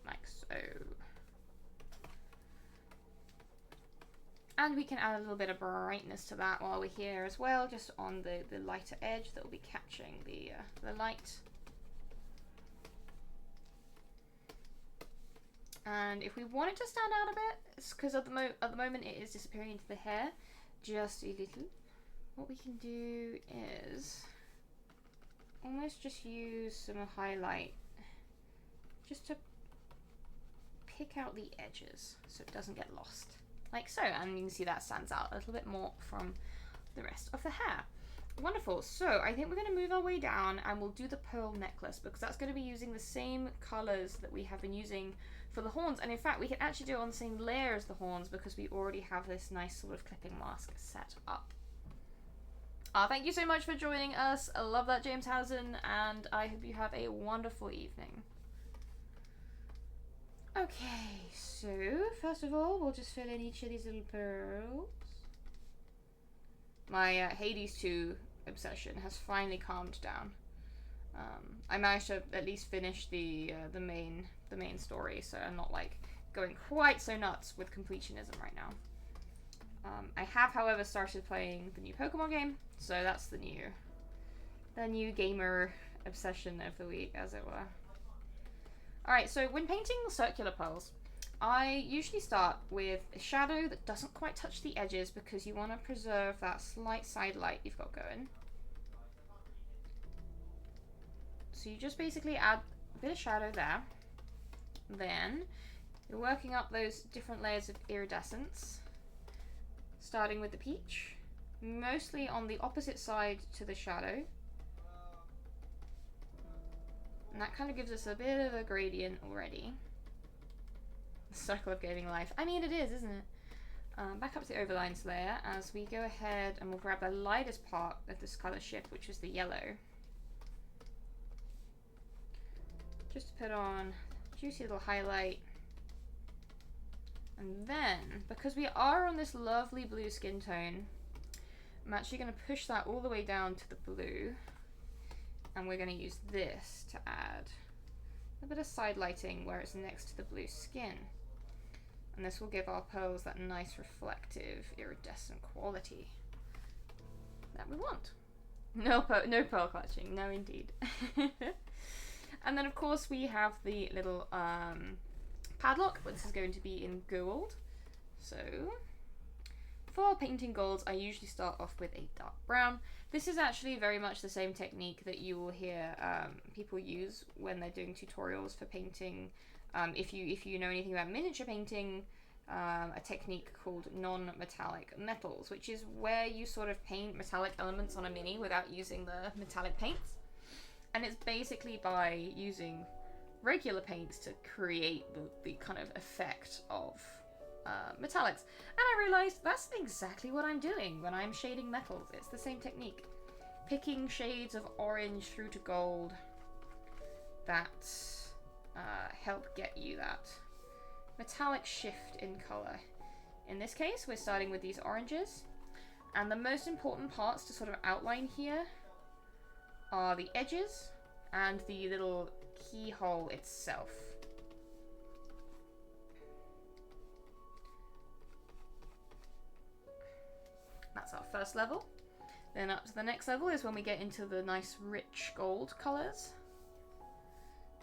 Like so. And we can add a little bit of brightness to that while we're here as well, just on the lighter edge that will be catching the light. And if we want it to stand out a bit, it's because at the moment it is disappearing into the hair just a little. What we can do is almost just use some highlight just to pick out the edges so it doesn't get lost. Like so, and you can see that stands out a little bit more from the rest of the hair. Wonderful. So I think we're going to move our way down and we'll do the pearl necklace, because that's going to be using the same colors that we have been using for the horns. And in fact, we can actually do it on the same layer as the horns because we already have this nice sort of clipping mask set up. Thank you so much for joining us. I love that, James Housen, and I hope you have a wonderful evening. Okay, so first of all, we'll just fill in each of these little pearls. My Hades 2 obsession has finally calmed down. I managed to at least finish the main story, so I'm not like going quite so nuts with completionism right now. I have, however, started playing the new Pokemon game, so that's the new gamer obsession of the week, as it were. Alright, so when painting circular pearls, I usually start with a shadow that doesn't quite touch the edges because you want to preserve that slight side light you've got going. So you just basically add a bit of shadow there. Then you're working up those different layers of iridescence, starting with the peach, mostly on the opposite side to the shadow. And that kind of gives us a bit of a gradient already. The circle of gaming life. I mean, it is, isn't it? Back up to the overlines layer as we go ahead and we'll grab the lightest part of this color shift, which is the yellow. Just to put on a juicy little highlight. And then, because we are on this lovely blue skin tone, I'm actually going to push that all the way down to the blue. And we're going to use this to add a bit of side lighting where it's next to the blue skin. And this will give our pearls that nice reflective iridescent quality that we want. No pearl clutching, no indeed. And then of course we have the little padlock, but this is going to be in gold. So for painting golds, I usually start off with a dark brown. This is actually very much the same technique that you will hear people use when they're doing tutorials for painting. If you know anything about miniature painting, a technique called non-metallic metals, which is where you sort of paint metallic elements on a mini without using the metallic paints. And it's basically by using regular paints to create the kind of effect of metallics. And I realized that's exactly what I'm doing when I'm shading metals. It's the same technique. Picking shades of orange through to gold that help get you that metallic shift in color. In this case, we're starting with these oranges. And the most important parts to sort of outline here are the edges and the little keyhole itself. That's our first level. Then up to the next level is when we get into the nice rich gold colors.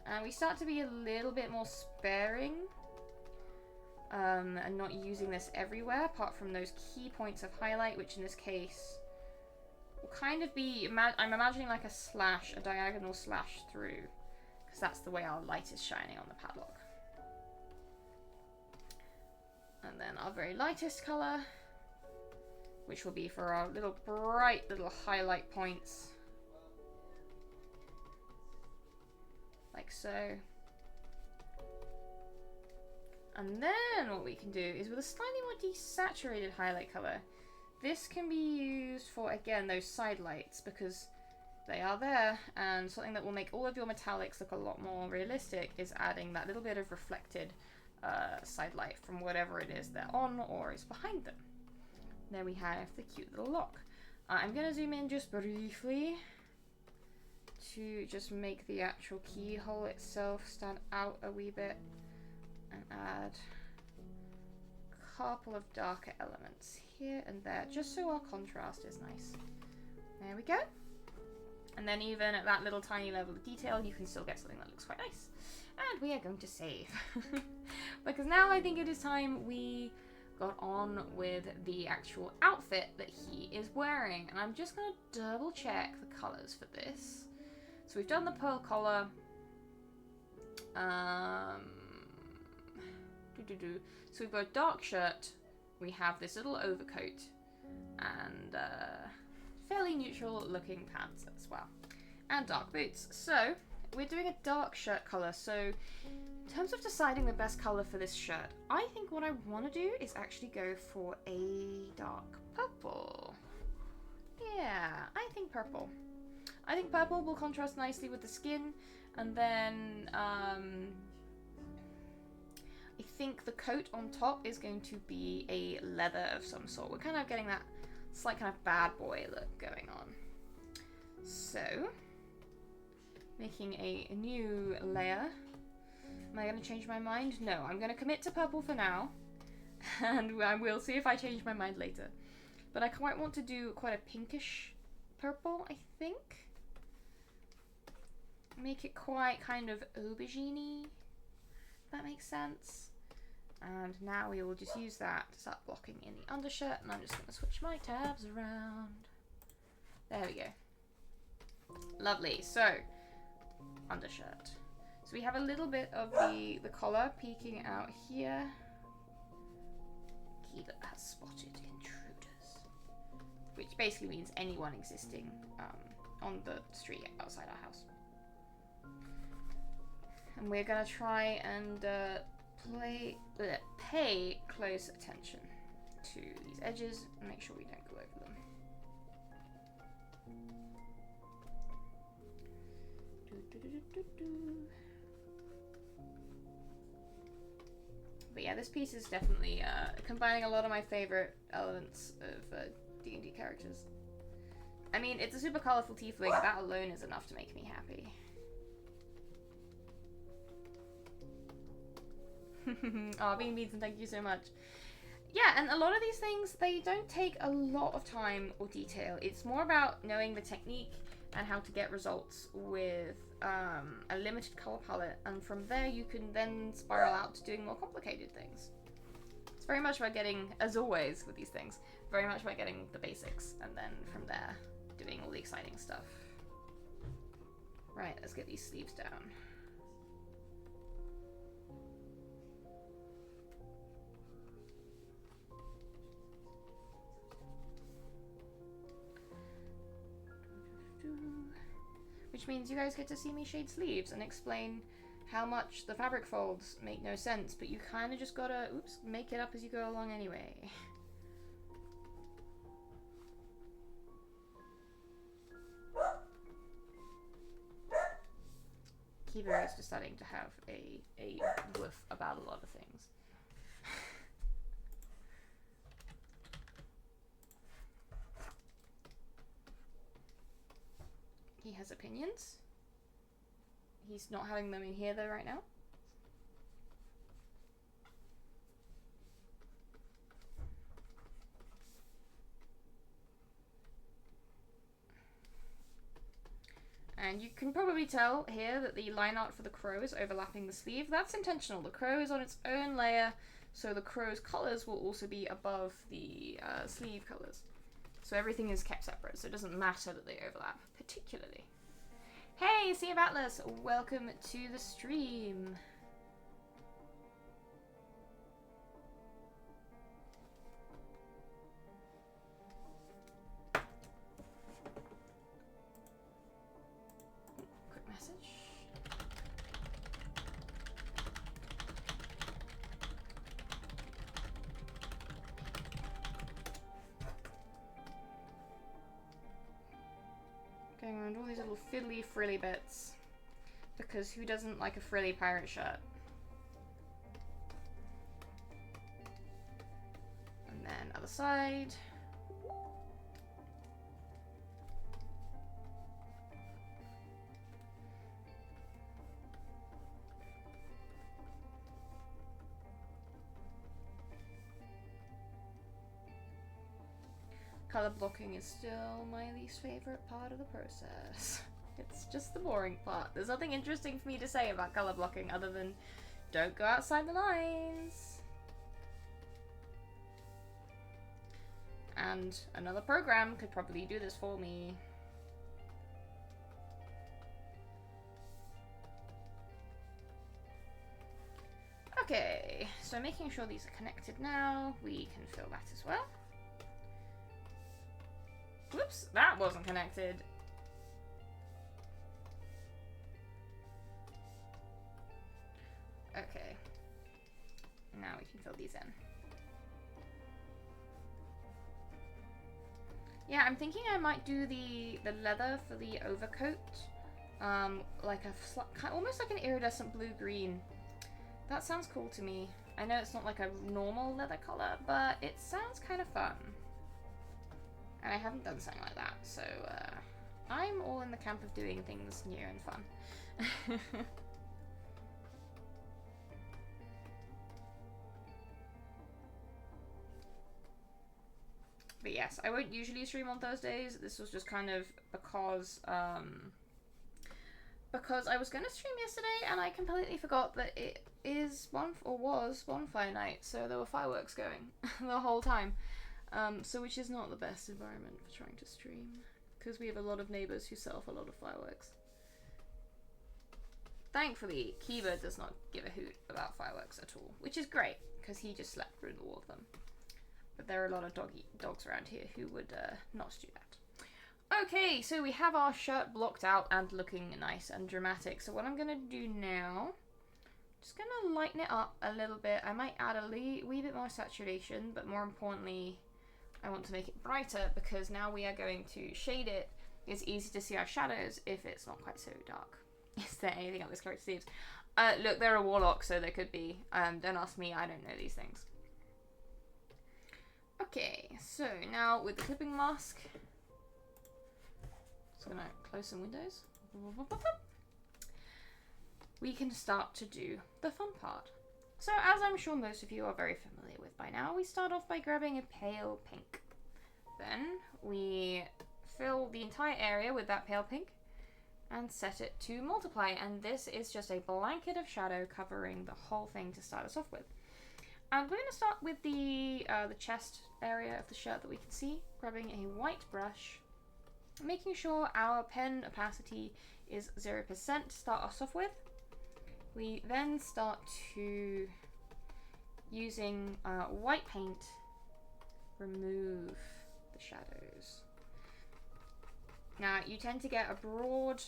And we start to be a little bit more sparing and not using this everywhere, apart from those key points of highlight, which in this case will kind of be, I'm imagining like a slash, a diagonal slash through, because that's the way our light is shining on the padlock. And then our very lightest color, which will be for our little bright little highlight points. Like so. And then what we can do is with a slightly more desaturated highlight color, this can be used for, again, those side lights, because they are there, and something that will make all of your metallics look a lot more realistic is adding that little bit of reflected side light from whatever it is they're on or is behind them. There we have the cute little lock. I'm going to zoom in just briefly to just make the actual keyhole itself stand out a wee bit and add a couple of darker elements here and there, just so our contrast is nice. There we go. And then even at that little tiny level of detail, you can still get something that looks quite nice. And we are going to save. Because now I think it is time we got on with the actual outfit that he is wearing. And I'm just going to double check the colours for this. So we've done the pearl collar. So we've got a dark shirt. We have this little overcoat. And fairly neutral looking pants as well. And dark boots. So we're doing a dark shirt colour. So in terms of deciding the best colour for this shirt, I think what I want to do is actually go for a dark purple. Yeah, I think purple. I think purple will contrast nicely with the skin. And then I think the coat on top is going to be a leather of some sort. We're kind of getting that slight kind of bad boy look going on. So, making a new layer. Am I going to change my mind? No, I'm going to commit to purple for now. And I will see if I change my mind later. But I quite want to do quite a pinkish purple, I think. Make it quite kind of aubergine-y, if that makes sense. And now we will just use that to start blocking in the undershirt. And I'm just going to switch my tabs around. There we go. Lovely. So, undershirt. So we have a little bit of the collar peeking out here. Keeler has spotted intruders. Which basically means anyone existing on the street outside our house. And we're going to try and pay close attention to these edges and make sure we don't go over them. But yeah, this piece is definitely combining a lot of my favorite elements of D&D characters. I mean, it's a super colorful tiefling. That alone is enough to make me happy. Oh, Bean Beans, and thank you so much. Yeah, and a lot of these things, they don't take a lot of time or detail. It's more about knowing the technique and how to get results with a limited color palette, and from there you can then spiral out to doing more complicated things. It's very much about getting, as always with these things, very much about getting the basics, and then from there doing all the exciting stuff. Right, let's get these sleeves down. which means you guys get to see me shade sleeves and explain how much the fabric folds make no sense, but you kind of just gotta, oops, make it up as you go along anyway. Kiba is deciding to have a woof about a lot of things. He has opinions. He's not having them in here though right now. And you can probably tell here that the line art for the crow is overlapping the sleeve. That's intentional. The crow is on its own layer, so the crow's colors will also be above the sleeve colors. So everything is kept separate, so it doesn't matter that they overlap, particularly. Hey, Sea of Atlas, welcome to the stream. Quick message. Going around all these little fiddly frilly bits. Because who doesn't like a frilly pirate shirt? And then other side. Color blocking is still my least favorite part of the process. It's just the boring part. There's nothing interesting for me to say about color blocking other than don't go outside the lines. And another program could probably do this for me. Okay, so making sure these are connected now, we can fill that as well. Whoops, that wasn't connected. Okay. Now we can fill these in. Yeah, I'm thinking I might do the leather for the overcoat. Like a almost like an iridescent blue-green. That sounds cool to me. I know it's not like a normal leather color, but it sounds kind of fun. And I haven't done something like that, so I'm all in the camp of doing things new and fun. But yes, I won't usually stream on Thursdays. This was just kind of because I was going to stream yesterday and I completely forgot that it was bonfire night, so there were fireworks going the whole time. So which is not the best environment for trying to stream, because we have a lot of neighbours who set off a lot of fireworks. Thankfully, Kiba does not give a hoot about fireworks at all, which is great, because he just slept through all of them. But there are a lot of dogs around here who would not do that. Okay, so we have our shirt blocked out and looking nice and dramatic. So what I'm going to do now, just going to lighten it up a little bit. I might add a wee bit more saturation, but more importantly, I want to make it brighter because now we are going to shade it. It's easy to see our shadows if it's not quite so dark. Is there anything up this character's sleeves? Look, they're a warlock, so there could be. Don't ask me, I don't know these things. Okay, so now with the clipping mask, just gonna close some windows. We can start to do the fun part. So as I'm sure most of you are very familiar with by now, we start off by grabbing a pale pink. Then we fill the entire area with that pale pink and set it to multiply. And this is just a blanket of shadow covering the whole thing to start us off with. And we're going to start with the chest area of the shirt that we can see, grabbing a white brush, making sure our pen opacity is 0% to start us off with. We then start to, using white paint, remove the shadows. Now, you tend to get a broad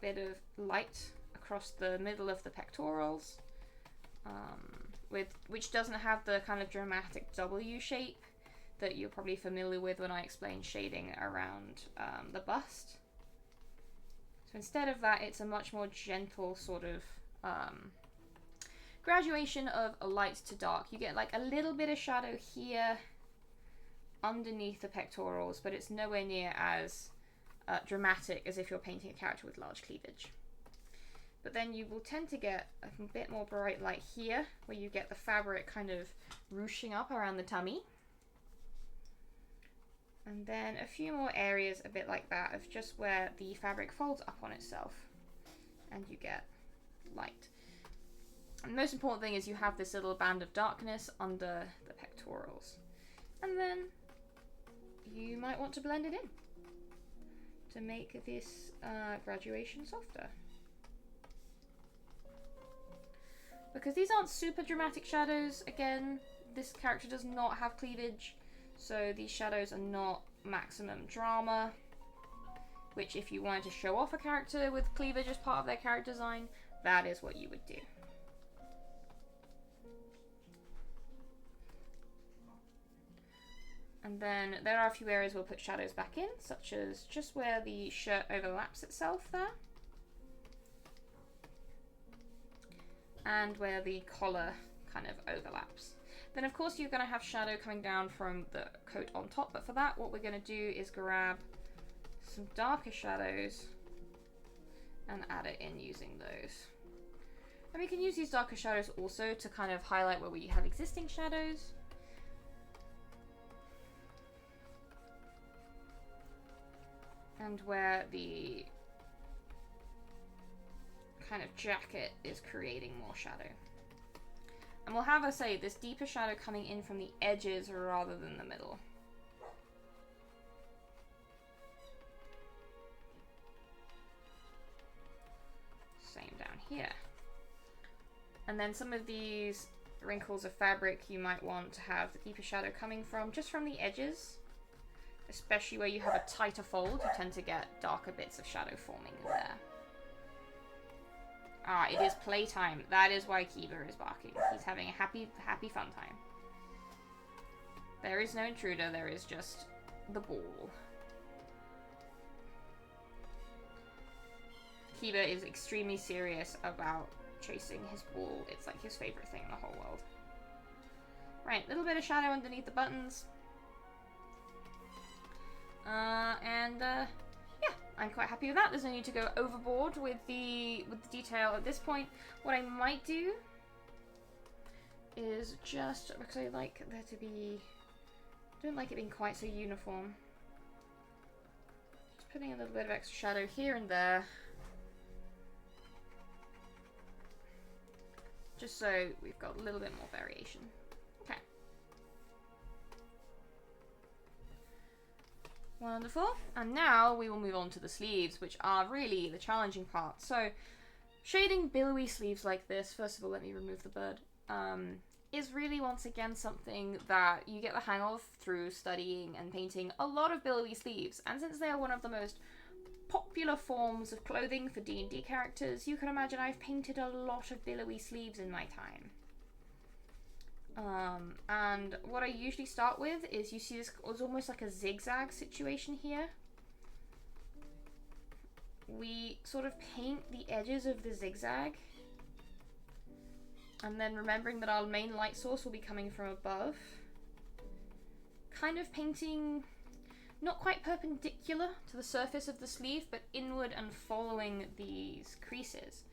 bit of light across the middle of the pectorals, which doesn't have the kind of dramatic W shape that you're probably familiar with when I explain shading around the bust. So instead of that, it's a much more gentle sort of graduation of a light to dark. You get like a little bit of shadow here underneath the pectorals, but it's nowhere near as dramatic as if you're painting a character with large cleavage. But then you will tend to get a bit more bright light here, where you get the fabric kind of ruching up around the tummy. And then a few more areas a bit like that of just where the fabric folds up on itself and you get light. And the most important thing is you have this little band of darkness under the pectorals. And then you might want to blend it in to make this graduation softer. Because these aren't super dramatic shadows, again, this character does not have cleavage, so these shadows are not maximum drama, which if you wanted to show off a character with cleavage as part of their character design, that is what you would do. And then there are a few areas we'll put shadows back in, such as just where the shirt overlaps itself there. And where the collar kind of overlaps. Then of course you're going to have shadow coming down from the coat on top, but for that what we're going to do is grab some darker shadows and add it in using those. And we can use these darker shadows also to kind of highlight where we have existing shadows. And where the kind of jacket is creating more shadow. And we'll have, I say, this deeper shadow coming in from the edges rather than the middle. Same down here. And then some of these wrinkles of fabric you might want to have the deeper shadow coming from, just from the edges. Especially where you have a tighter fold, you tend to get darker bits of shadow forming in there. Ah, it is playtime. That is why Kiba is barking. He's having a happy fun time. There is no intruder, there is just the ball. Kiba is extremely serious about chasing his ball. It's like his favorite thing in the whole world. Right, little bit of shadow underneath the buttons. Yeah, I'm quite happy with that. There's no need to go overboard with the detail at this point. What I might do is just, because I like there to be, don't like it being quite so uniform. Just putting a little bit of extra shadow here and there. Just so we've got a little bit more variation. Okay. Wonderful. And now we will move on to the sleeves, which are really the challenging part. So, shading billowy sleeves like this, first of all, let me remove the bird, is really, once again, something that you get the hang of through studying and painting a lot of billowy sleeves. And since they are one of the most popular forms of clothing for D&D characters, you can imagine I've painted a lot of billowy sleeves in my time. And what I usually start with is, you see this is almost like a zigzag situation here. We sort of paint the edges of the zigzag, and then remembering that our main light source will be coming from above, kind of painting not quite perpendicular to the surface of the sleeve, but inward and following these creases.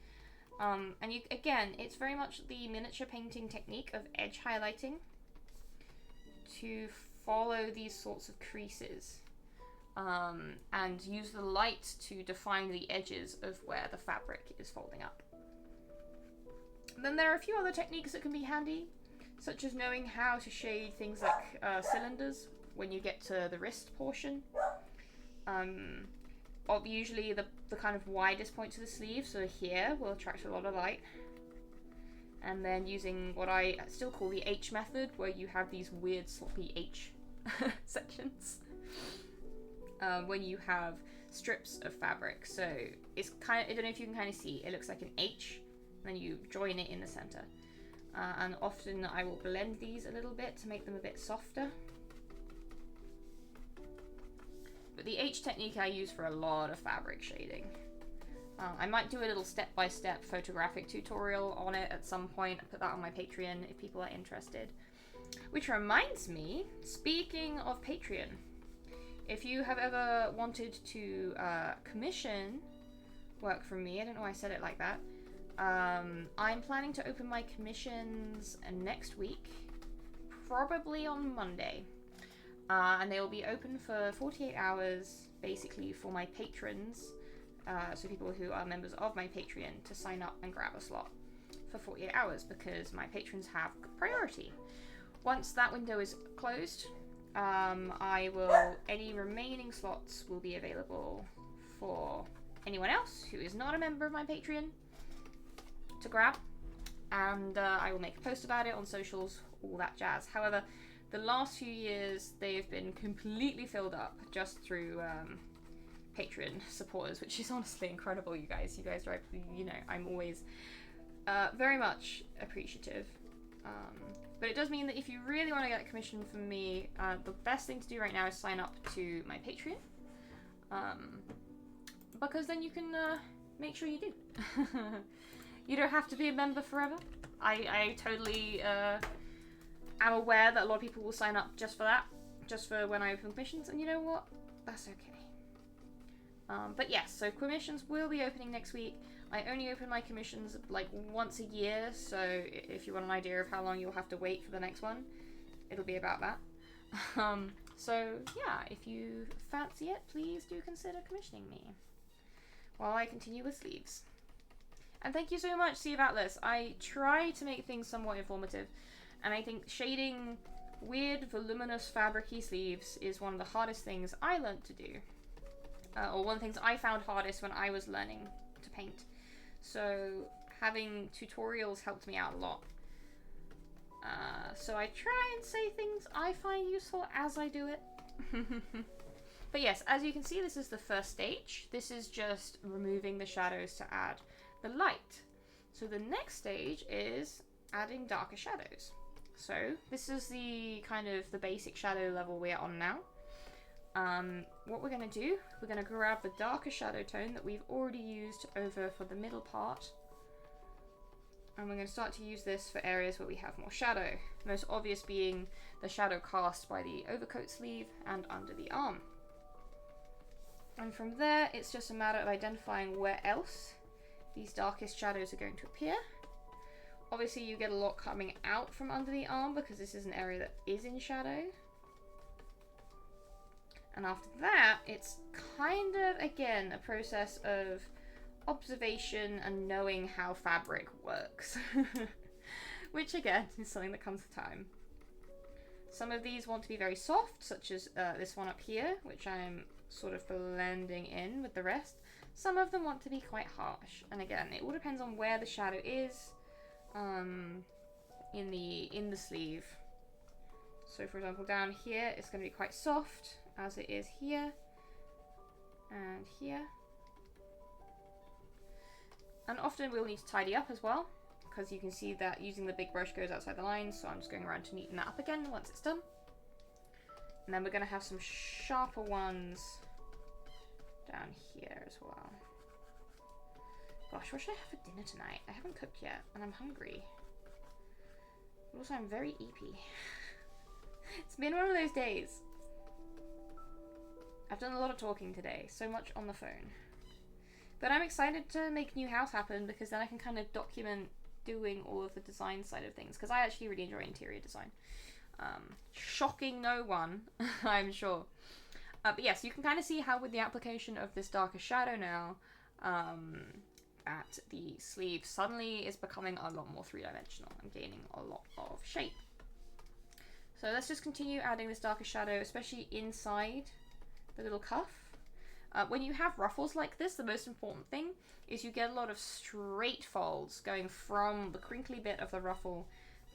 And you, again, it's very much the miniature painting technique of edge highlighting to follow these sorts of creases, and use the light to define the edges of where the fabric is folding up. And then there are a few other techniques that can be handy, such as knowing how to shade things like cylinders when you get to the wrist portion. Usually the kind of widest points of the sleeve, so here, will attract a lot of light. And then using what I still call the H method, where you have these weird sloppy H sections. When you have strips of fabric. So it's kind of, I don't know if you can kind of see, it looks like an H, and then you join it in the center. And often I will blend these a little bit to make them a bit softer. But the H technique I use for a lot of fabric shading. I might do a little step-by-step photographic tutorial on it at some point. I'll put that on my Patreon if people are interested. Which reminds me, speaking of Patreon, if you have ever wanted to commission work from me, I don't know why I said it like that, I'm planning to open my commissions next week, probably on Monday. And they will be open for 48 hours, basically for my patrons, so people who are members of my Patreon, to sign up and grab a slot for 48 hours, because my patrons have priority. Once that window is closed, any remaining slots will be available for anyone else who is not a member of my Patreon to grab, and I will make a post about it on socials, all that jazz. However, the last few years they've been completely filled up just through Patreon supporters, which is honestly incredible. You guys drive, I'm always very much appreciative. But it does mean that if you really want to get a commission from me, the best thing to do right now is sign up to my Patreon, because then you can make sure you do. You don't have to be a member forever. I totally am aware that a lot of people will sign up just for that, just for when I open commissions, and you know what? That's okay. But yes, so commissions will be opening next week. I only open my commissions like once a year, so if you want an idea of how long you'll have to wait for the next one, it'll be about that. So yeah, if you fancy it, please do consider commissioning me while I continue with sleeves. And thank you so much, Sea of Atlas. I try to make things somewhat informative, and I think shading weird, voluminous, fabric-y sleeves is one of the hardest things I learned to do. Or one of the things I found hardest when I was learning to paint. So having tutorials helped me out a lot. So I try and say things I find useful as I do it. But yes, as you can see, this is the first stage. This is just removing the shadows to add the light. So the next stage is adding darker shadows. So this is the kind of the basic shadow level we're on now. What we're going to do, we're going to grab the darker shadow tone that we've already used over for the middle part, and we're going to start to use this for areas where we have more shadow, most obvious being the shadow cast by the overcoat sleeve and under the arm. And from there, it's just a matter of identifying where else these darkest shadows are going to appear. Obviously you get a lot coming out from under the arm because this is an area that is in shadow. And after that, it's kind of, again, a process of observation and knowing how fabric works. Which, again, is something that comes with time. Some of these want to be very soft, such as this one up here, which I'm sort of blending in with the rest. Some of them want to be quite harsh. And again, it all depends on where the shadow is in the sleeve. So, for example, down here, it's going to be quite soft, as it is here and here. And often we'll need to tidy up as well, because you can see that using the big brush goes outside the lines, so I'm just going around to neaten that up again once it's done. And then we're going to have some sharper ones down here as well. Gosh, what should I have for dinner tonight? I haven't cooked yet, and I'm hungry. But also, I'm very eepy. It's been one of those days. I've done a lot of talking today, so much on the phone. But I'm excited to make New House happen, because then I can kind of document doing all of the design side of things, because I actually really enjoy interior design. Shocking no one, I'm sure. But yes, you can kind of see how with the application of this darker shadow now, that the sleeve suddenly is becoming a lot more three-dimensional and gaining a lot of shape. So let's just continue adding this darker shadow, especially inside the little cuff. When you have ruffles like this, the most important thing is you get a lot of straight folds going from the crinkly bit of the ruffle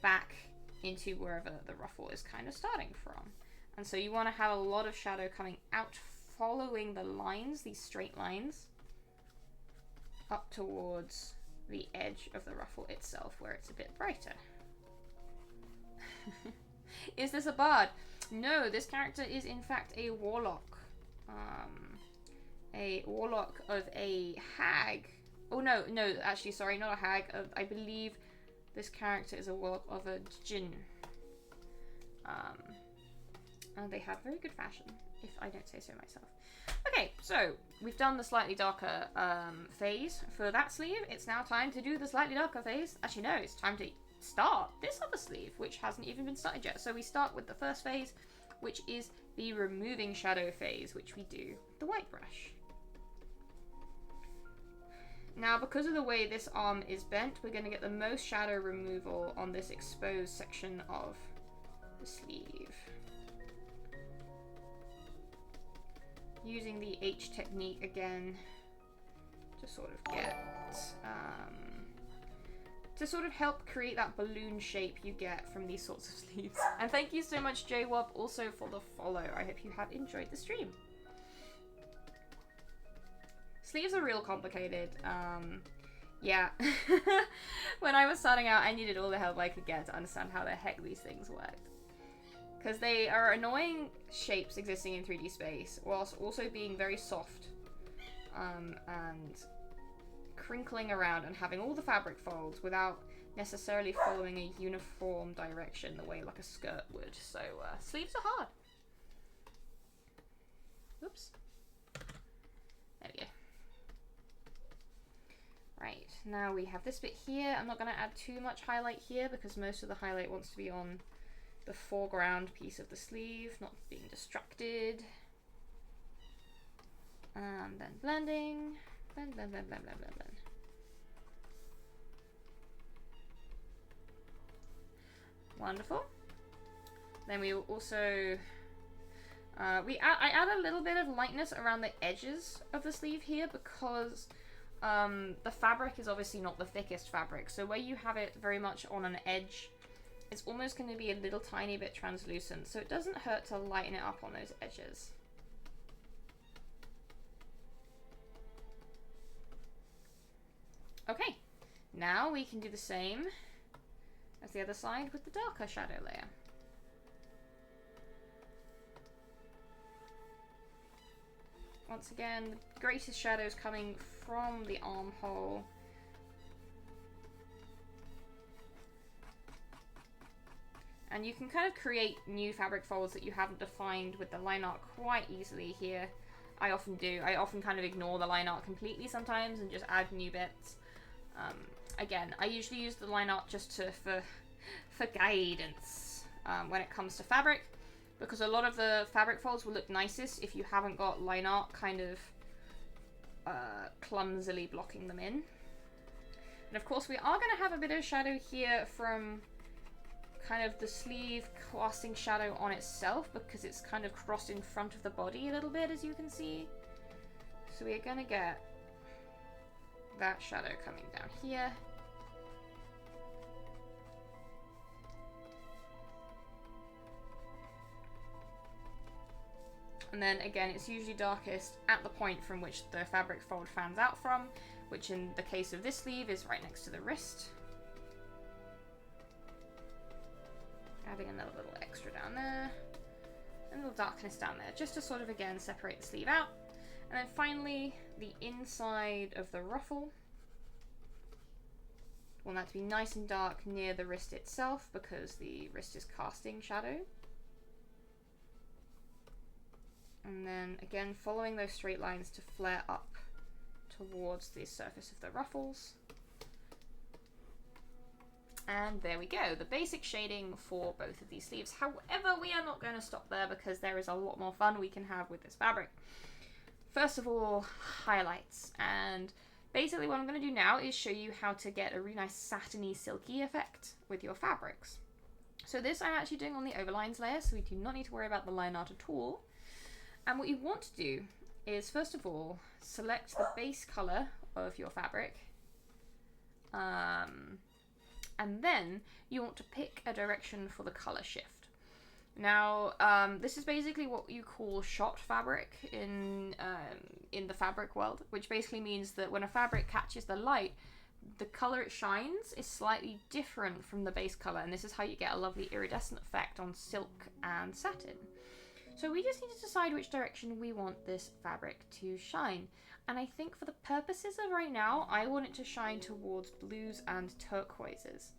back into wherever the ruffle is kind of starting from. And so you want to have a lot of shadow coming out following the lines, these straight lines, up towards the edge of the ruffle itself where it's a bit brighter. Is this a bard? No, this character is in fact a warlock. A warlock of a hag. Oh no, actually sorry, not a hag. I believe this character is a warlock of a djinn. And they have very good fashion, if I don't say so myself. Okay, so we've done the slightly darker phase for that sleeve. It's now time to do the slightly darker phase. Actually, no, it's time to start this other sleeve, which hasn't even been started yet. So we start with the first phase, which is the removing shadow phase, which we do with the white brush. Now, because of the way this arm is bent, we're going to get the most shadow removal on this exposed section of the sleeve. Using the H technique again to sort of get, to sort of help create that balloon shape you get from these sorts of sleeves. And thank you so much, JWOP, also for the follow. I hope you have enjoyed the stream. Sleeves are real complicated. Yeah. When I was starting out, I needed all the help I could get to understand how the heck these things worked. Because they are annoying shapes existing in 3D space, whilst also being very soft and crinkling around and having all the fabric folds without necessarily following a uniform direction the way like a skirt would. So sleeves are hard. Oops. There we go. Right, now we have this bit here. I'm not going to add too much highlight here because most of the highlight wants to be on the foreground piece of the sleeve, not being distracted. And then blending. Blend, blend, blend, blend, blend, blend, blend. Wonderful. Then we will also... I add a little bit of lightness around the edges of the sleeve here because the fabric is obviously not the thickest fabric. So where you have it very much on an edge, it's almost going to be a little tiny bit translucent. So it doesn't hurt to lighten it up on those edges. Okay, now we can do the same as the other side with the darker shadow layer. Once again, the greatest shadows coming from the armhole. And you can kind of create new fabric folds that you haven't defined with the line art quite easily here. I often do. I often kind of ignore the line art completely sometimes and just add new bits. Again, I usually use the line art just for guidance when it comes to fabric, because a lot of the fabric folds will look nicest if you haven't got line art kind of clumsily blocking them in. And of course we are going to have a bit of shadow here from kind of the sleeve casting shadow on itself, because it's kind of crossed in front of the body a little bit, as you can see. So we're going to get that shadow coming down here. And then again, it's usually darkest at the point from which the fabric fold fans out from, which in the case of this sleeve is right next to the wrist. Adding another little extra down there, and a little darkness down there, just to sort of again separate the sleeve out. And then finally, the inside of the ruffle. I want that to be nice and dark near the wrist itself, because the wrist is casting shadow. And then again, following those straight lines to flare up towards the surface of the ruffles. And there we go, the basic shading for both of these sleeves. However, we are not going to stop there, because there is a lot more fun we can have with this fabric. First of all, highlights. And basically what I'm going to do now is show you how to get a really nice satiny, silky effect with your fabrics. So this I'm actually doing on the overlines layer, so we do not need to worry about the line art at all. And what you want to do is, first of all, select the base color of your fabric. And then you want to pick a direction for the color shift. Now, this is basically what you call shot fabric in the fabric world, which basically means that when a fabric catches the light, the color it shines is slightly different from the base color, and this is how you get a lovely iridescent effect on silk and satin. So we just need to decide which direction we want this fabric to shine. And I think for the purposes of right now, I want it to shine towards blues and turquoises.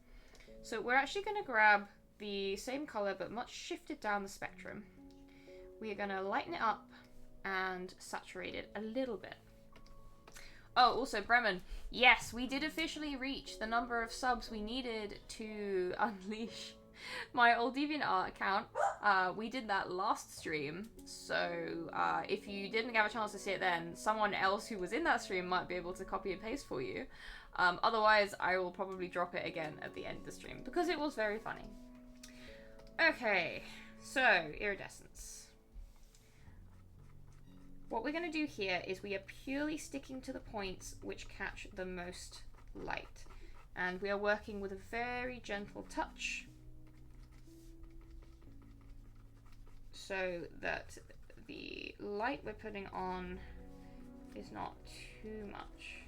So we're actually going to grab the same color but much shifted down the spectrum. We are going to lighten it up and saturate it a little bit. Oh, also Bremen, yes, we did officially reach the number of subs we needed to unleash my old DeviantArt account. We did that last stream, so if you didn't have a chance to see it then, someone else who was in that stream might be able to copy and paste for you. Otherwise, I will probably drop it again at the end of the stream, because it was very funny. Okay, so iridescence. What we're going to do here is we are purely sticking to the points which catch the most light. And we are working with a very gentle touch, so that the light we're putting on is not too much.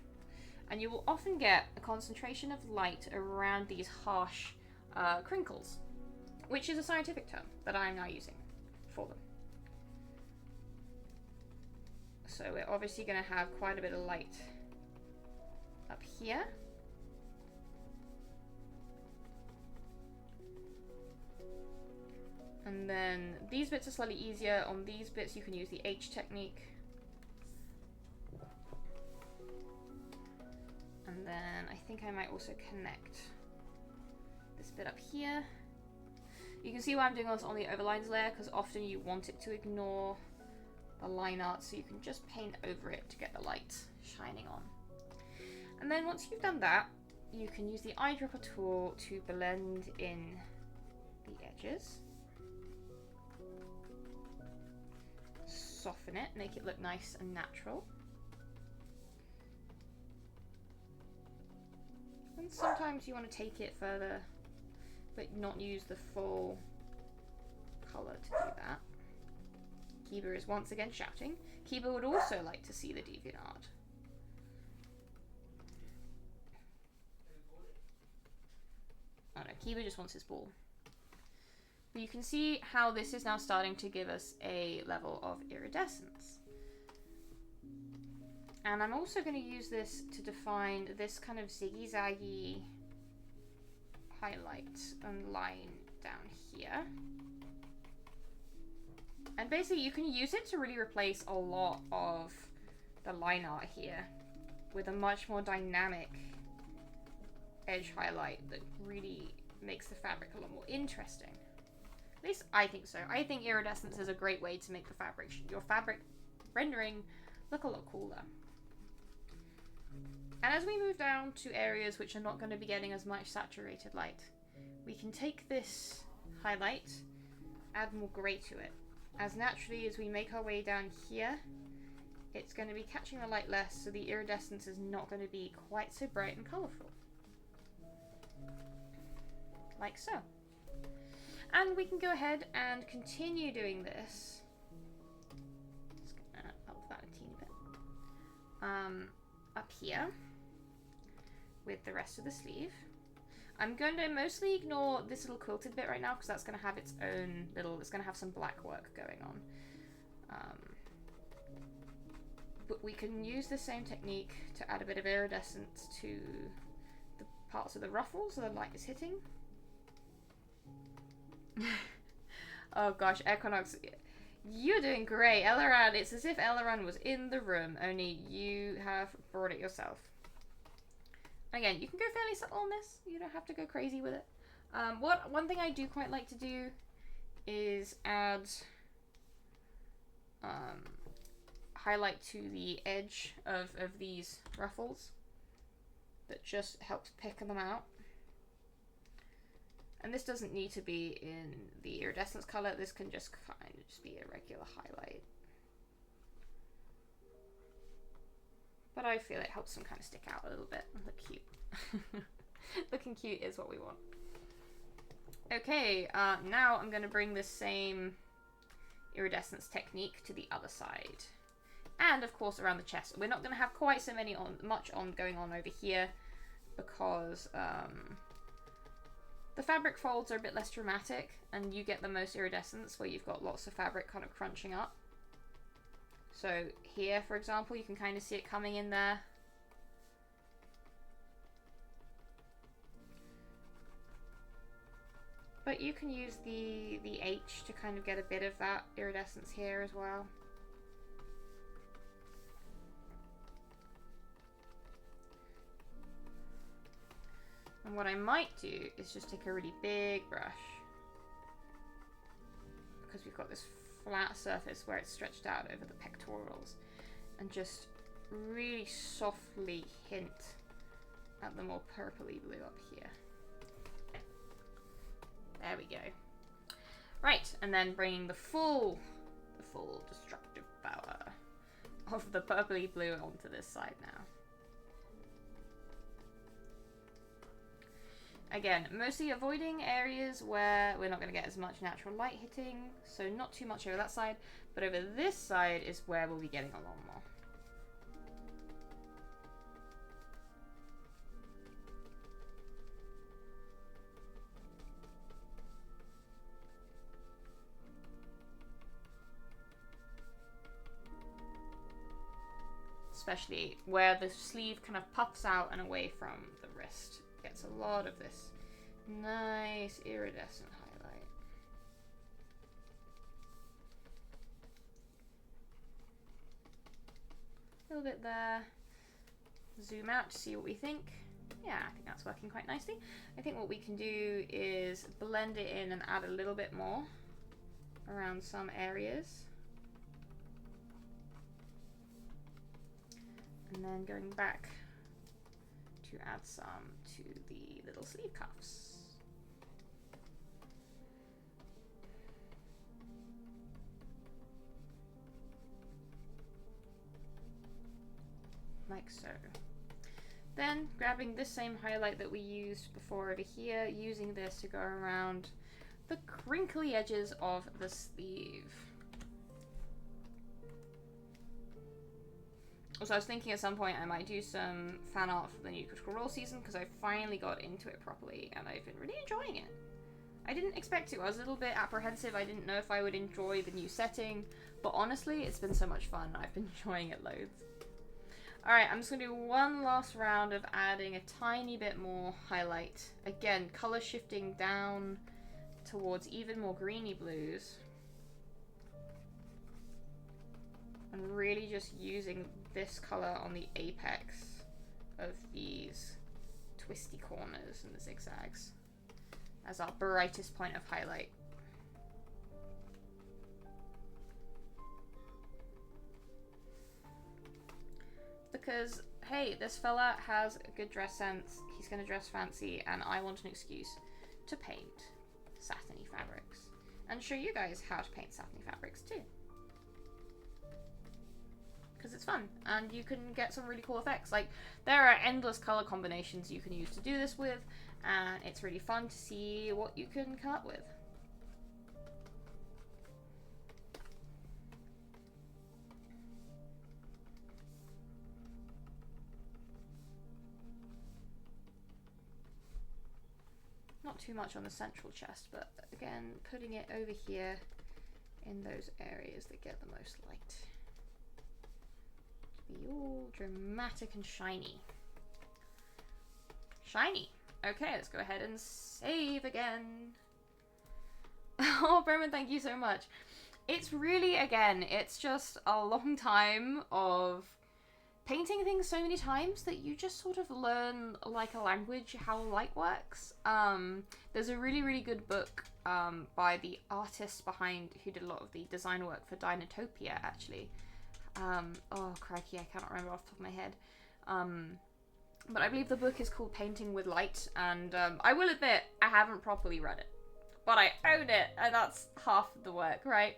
And you will often get a concentration of light around these harsh crinkles, which is a scientific term that I'm now using for them. So we're obviously going to have quite a bit of light up here. And then these bits are slightly easier. On these bits you can use the H technique. And then I think I might also connect this bit up here. You can see why I'm doing this on the overlines layer, because often you want it to ignore the line art, so you can just paint over it to get the light shining on. And then once you've done that, you can use the eyedropper tool to blend in the edges. Soften it, make it look nice and natural. And sometimes you want to take it further, but not use the full colour to do that. Kiba is once again shouting. Kiba would also like to see the DeviantArt. Oh no, Kiba just wants his ball. But you can see how this is now starting to give us a level of iridescence. And I'm also going to use this to define this kind of ziggy-zaggy highlight and line down here. And basically you can use it to really replace a lot of the line art here with a much more dynamic edge highlight that really makes the fabric a lot more interesting. At least I think so. I think iridescence is a great way to make the fabric, your fabric rendering, look a lot cooler. And as we move down to areas which are not going to be getting as much saturated light, we can take this highlight, add more grey to it. As naturally as we make our way down here, it's going to be catching the light less, so the iridescence is not going to be quite so bright and colourful. Like so. And we can go ahead and continue doing this. Just going to up that a teeny bit. Up here with the rest of the sleeve. I'm going to mostly ignore this little quilted bit right now, because that's going to have its own little, it's going to have some black work going on. But we can use the same technique to add a bit of iridescence to the parts of the ruffles so the light is hitting. Oh gosh, Equinox, you're doing great. Elleran, it's as if Elleran was in the room, only you have brought it yourself. Again, you can go fairly subtle on this. You don't have to go crazy with it. One thing I do quite like to do is add highlight to the edge of these ruffles. That just helps pick them out. And this doesn't need to be in the iridescence color. This can just kind of just be a regular highlight. But I feel it helps them kind of stick out a little bit and look cute. Looking cute is what we want. Okay, now I'm going to bring the same iridescence technique to the other side. And, of course, around the chest. We're not going to have quite so much going on over here because the fabric folds are a bit less dramatic and you get the most iridescence where you've got lots of fabric kind of crunching up. So here, for example, you can kind of see it coming in there. But you can use the H to kind of get a bit of that iridescence here as well. And what I might do is just take a really big brush, because we've got this flat surface where it's stretched out over the pectorals, and just really softly hint at the more purpley blue up here. There we go. Right, and then bringing the full destructive power of the purpley blue onto this side now. Again, mostly avoiding areas where we're not going to get as much natural light hitting, so not too much over that side, but over this side is where we'll be getting a lot more. Especially where the sleeve kind of puffs out and away from the wrist. Gets a lot of this nice iridescent highlight. A little bit there. Zoom out to see what we think. Yeah, I think that's working quite nicely. I think what we can do is blend it in and add a little bit more around some areas. And then going back to add some to the little sleeve cuffs. Like so. Then grabbing this same highlight that we used before over here, using this to go around the crinkly edges of the sleeve. So I was thinking at some point I might do some fan art for the new Critical Role season, because I finally got into it properly and I've been really enjoying it. I didn't expect to. I was a little bit apprehensive. I didn't know if I would enjoy the new setting, but honestly, it's been so much fun. I've been enjoying it loads. Alright, I'm just going to do one last round of adding a tiny bit more highlight. Again, color shifting down towards even more greeny blues. And really just using this color on the apex of these twisty corners and the zigzags as our brightest point of highlight. Because, hey, this fella has a good dress sense, he's gonna dress fancy, and I want an excuse to paint satiny fabrics. And show you guys how to paint satiny fabrics too. Because it's fun, and you can get some really cool effects. Like, there are endless color combinations you can use to do this with, and it's really fun to see what you can come up with. Not too much on the central chest, but again, putting it over here in those areas that get the most light. To be all dramatic and shiny. Shiny! Okay, let's go ahead and save again. Oh, Bremen, thank you so much. It's really, again, it's just a long time of painting things so many times that you just sort of learn, like a language, how light works. There's a really, really good book by the artist behind, who did a lot of the design work for Dinotopia, actually. Oh, crikey, I cannot remember off the top of my head. But I believe the book is called Painting with Light, and I will admit, I haven't properly read it. But I own it, and that's half the work, right?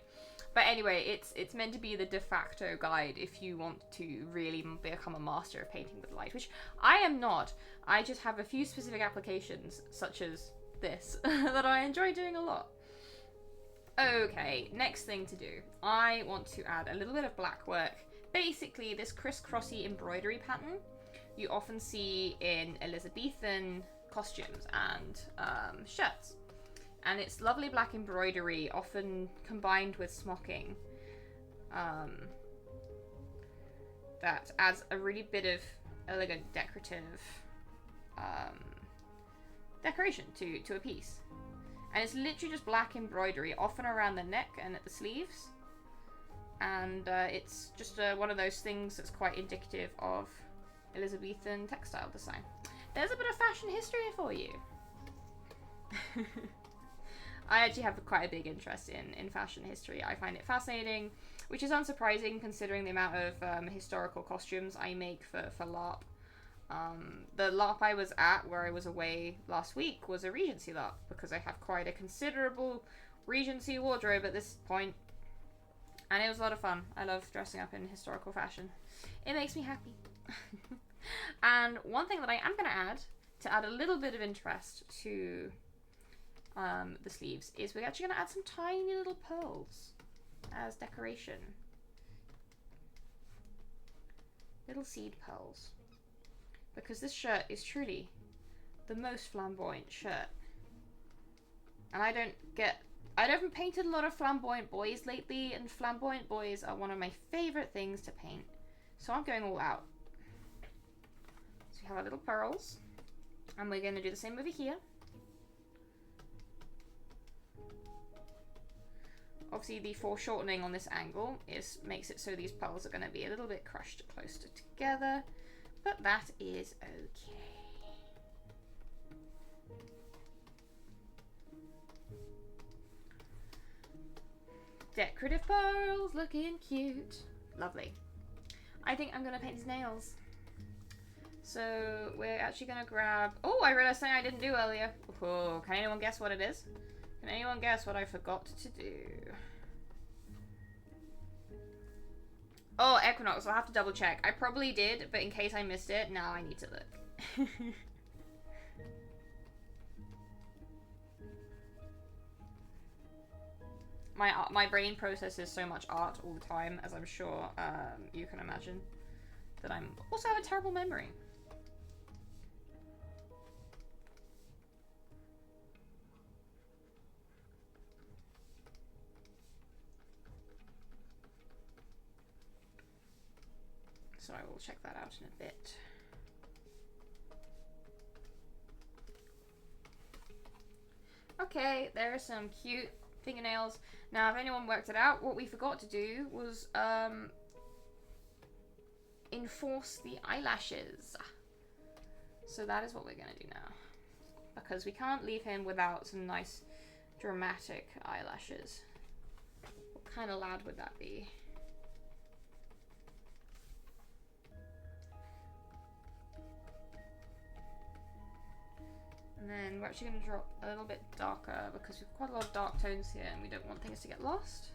But anyway, it's meant to be the de facto guide if you want to really become a master of painting with light, which I am not. I just have a few specific applications, such as this that I enjoy doing a lot. Okay, next thing to do. I want to add a little bit of black work. Basically, this crisscrossy embroidery pattern you often see in Elizabethan costumes and shirts. And it's lovely black embroidery, often combined with smocking. That adds a really bit of elegant decorative decoration to a piece. And it's literally just black embroidery, often around the neck and at the sleeves. And it's just one of those things that's quite indicative of Elizabethan textile design. There's a bit of fashion history for you. I actually have quite a big interest in fashion history. I find it fascinating, which is unsurprising considering the amount of historical costumes I make for LARP. The LARP I was at, where I was away last week, was a Regency LARP, because I have quite a considerable Regency wardrobe at this point. And it was a lot of fun. I love dressing up in historical fashion. It makes me happy. And one thing that I am going to add a little bit of interest to the sleeves, is we're actually going to add some tiny little pearls as decoration. Little seed pearls. Because this shirt is truly the most flamboyant shirt. And I haven't painted a lot of flamboyant boys lately, and flamboyant boys are one of my favorite things to paint. So I'm going all out. So we have our little pearls, and we're going to do the same over here. Obviously the foreshortening on this angle makes it so these pearls are going to be a little bit crushed closer together, but that is okay. Decorative pearls, looking cute. Lovely. I think I'm going to paint his nails. So we're actually going to grab... Oh, I realized something I didn't do earlier. Oh, can anyone guess what it is? Can anyone guess what I forgot to do? Oh, Equinox, I'll have to double check. I probably did, but in case I missed it, now I need to look. My brain processes so much art all the time, as I'm sure you can imagine, that I'm also have a terrible memory. So I will check that out in a bit. Okay, there are some cute fingernails. Now, if anyone worked it out, what we forgot to do was enforce the eyelashes. So that is what we're going to do now. Because we can't leave him without some nice dramatic eyelashes. What kind of lad would that be? And then we're actually going to drop a little bit darker because we've quite a lot of dark tones here and we don't want things to get lost.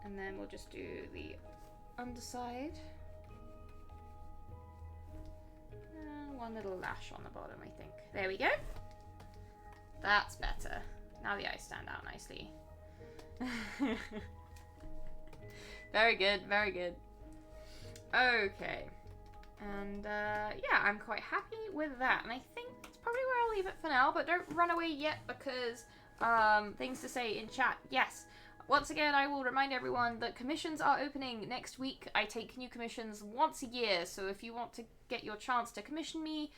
And then we'll just do the underside. And one little lash on the bottom, I think. There we go. That's better. Now the eyes stand out nicely. Very good, very good. Okay. And yeah, I'm quite happy with that. And I think it's probably where I'll leave it for now, but don't run away yet because things to say in chat. Yes. Once again, I will remind everyone that commissions are opening next week. I take new commissions once a year, so if you want to get your chance to commission me,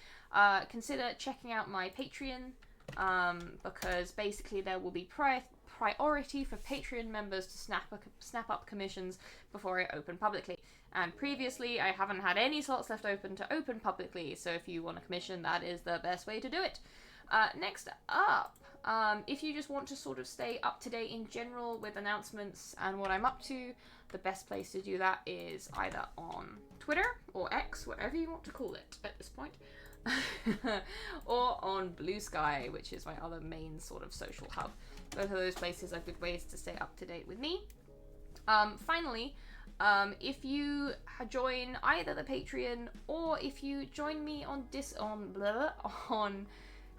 consider checking out my Patreon, because basically there will be priority for Patreon members to snap up commissions before I open publicly. And previously, I haven't had any slots left open to open publicly, so if you want a commission, that is the best way to do it. Next up, if you just want to sort of stay up to date in general with announcements and what I'm up to, the best place to do that is either on Twitter or X, whatever you want to call it at this point, or on Blue Sky, which is my other main sort of social hub. Both of those places are good ways to stay up to date with me. Finally, If you join either the Patreon or if you join me on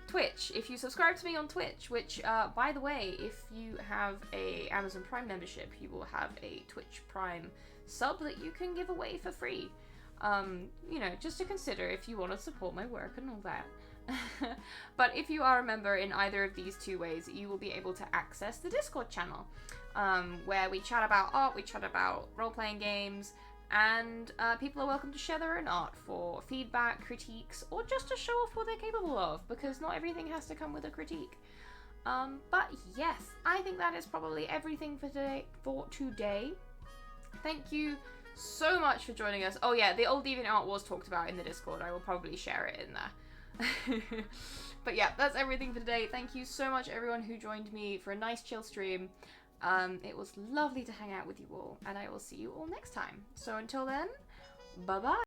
Twitch, if you subscribe to me on Twitch, which, by the way, if you have a Amazon Prime membership, you will have a Twitch Prime sub that you can give away for free. You know, just to consider if you want to support my work and all that. But if you are a member in either of these two ways, you will be able to access the Discord channel, where we chat about art, we chat about role-playing games, and people are welcome to share their own art for feedback, critiques, or just to show off what they're capable of, because not everything has to come with a critique. But yes, I think that is probably everything for today. Thank you so much for joining us. Oh yeah, the old DeviantArt was talked about in the Discord. I will probably share it in there. But yeah, that's everything for today. Thank you so much everyone who joined me for a nice chill stream. It was lovely to hang out with you all, and I will see you all next time. So until then, bye bye.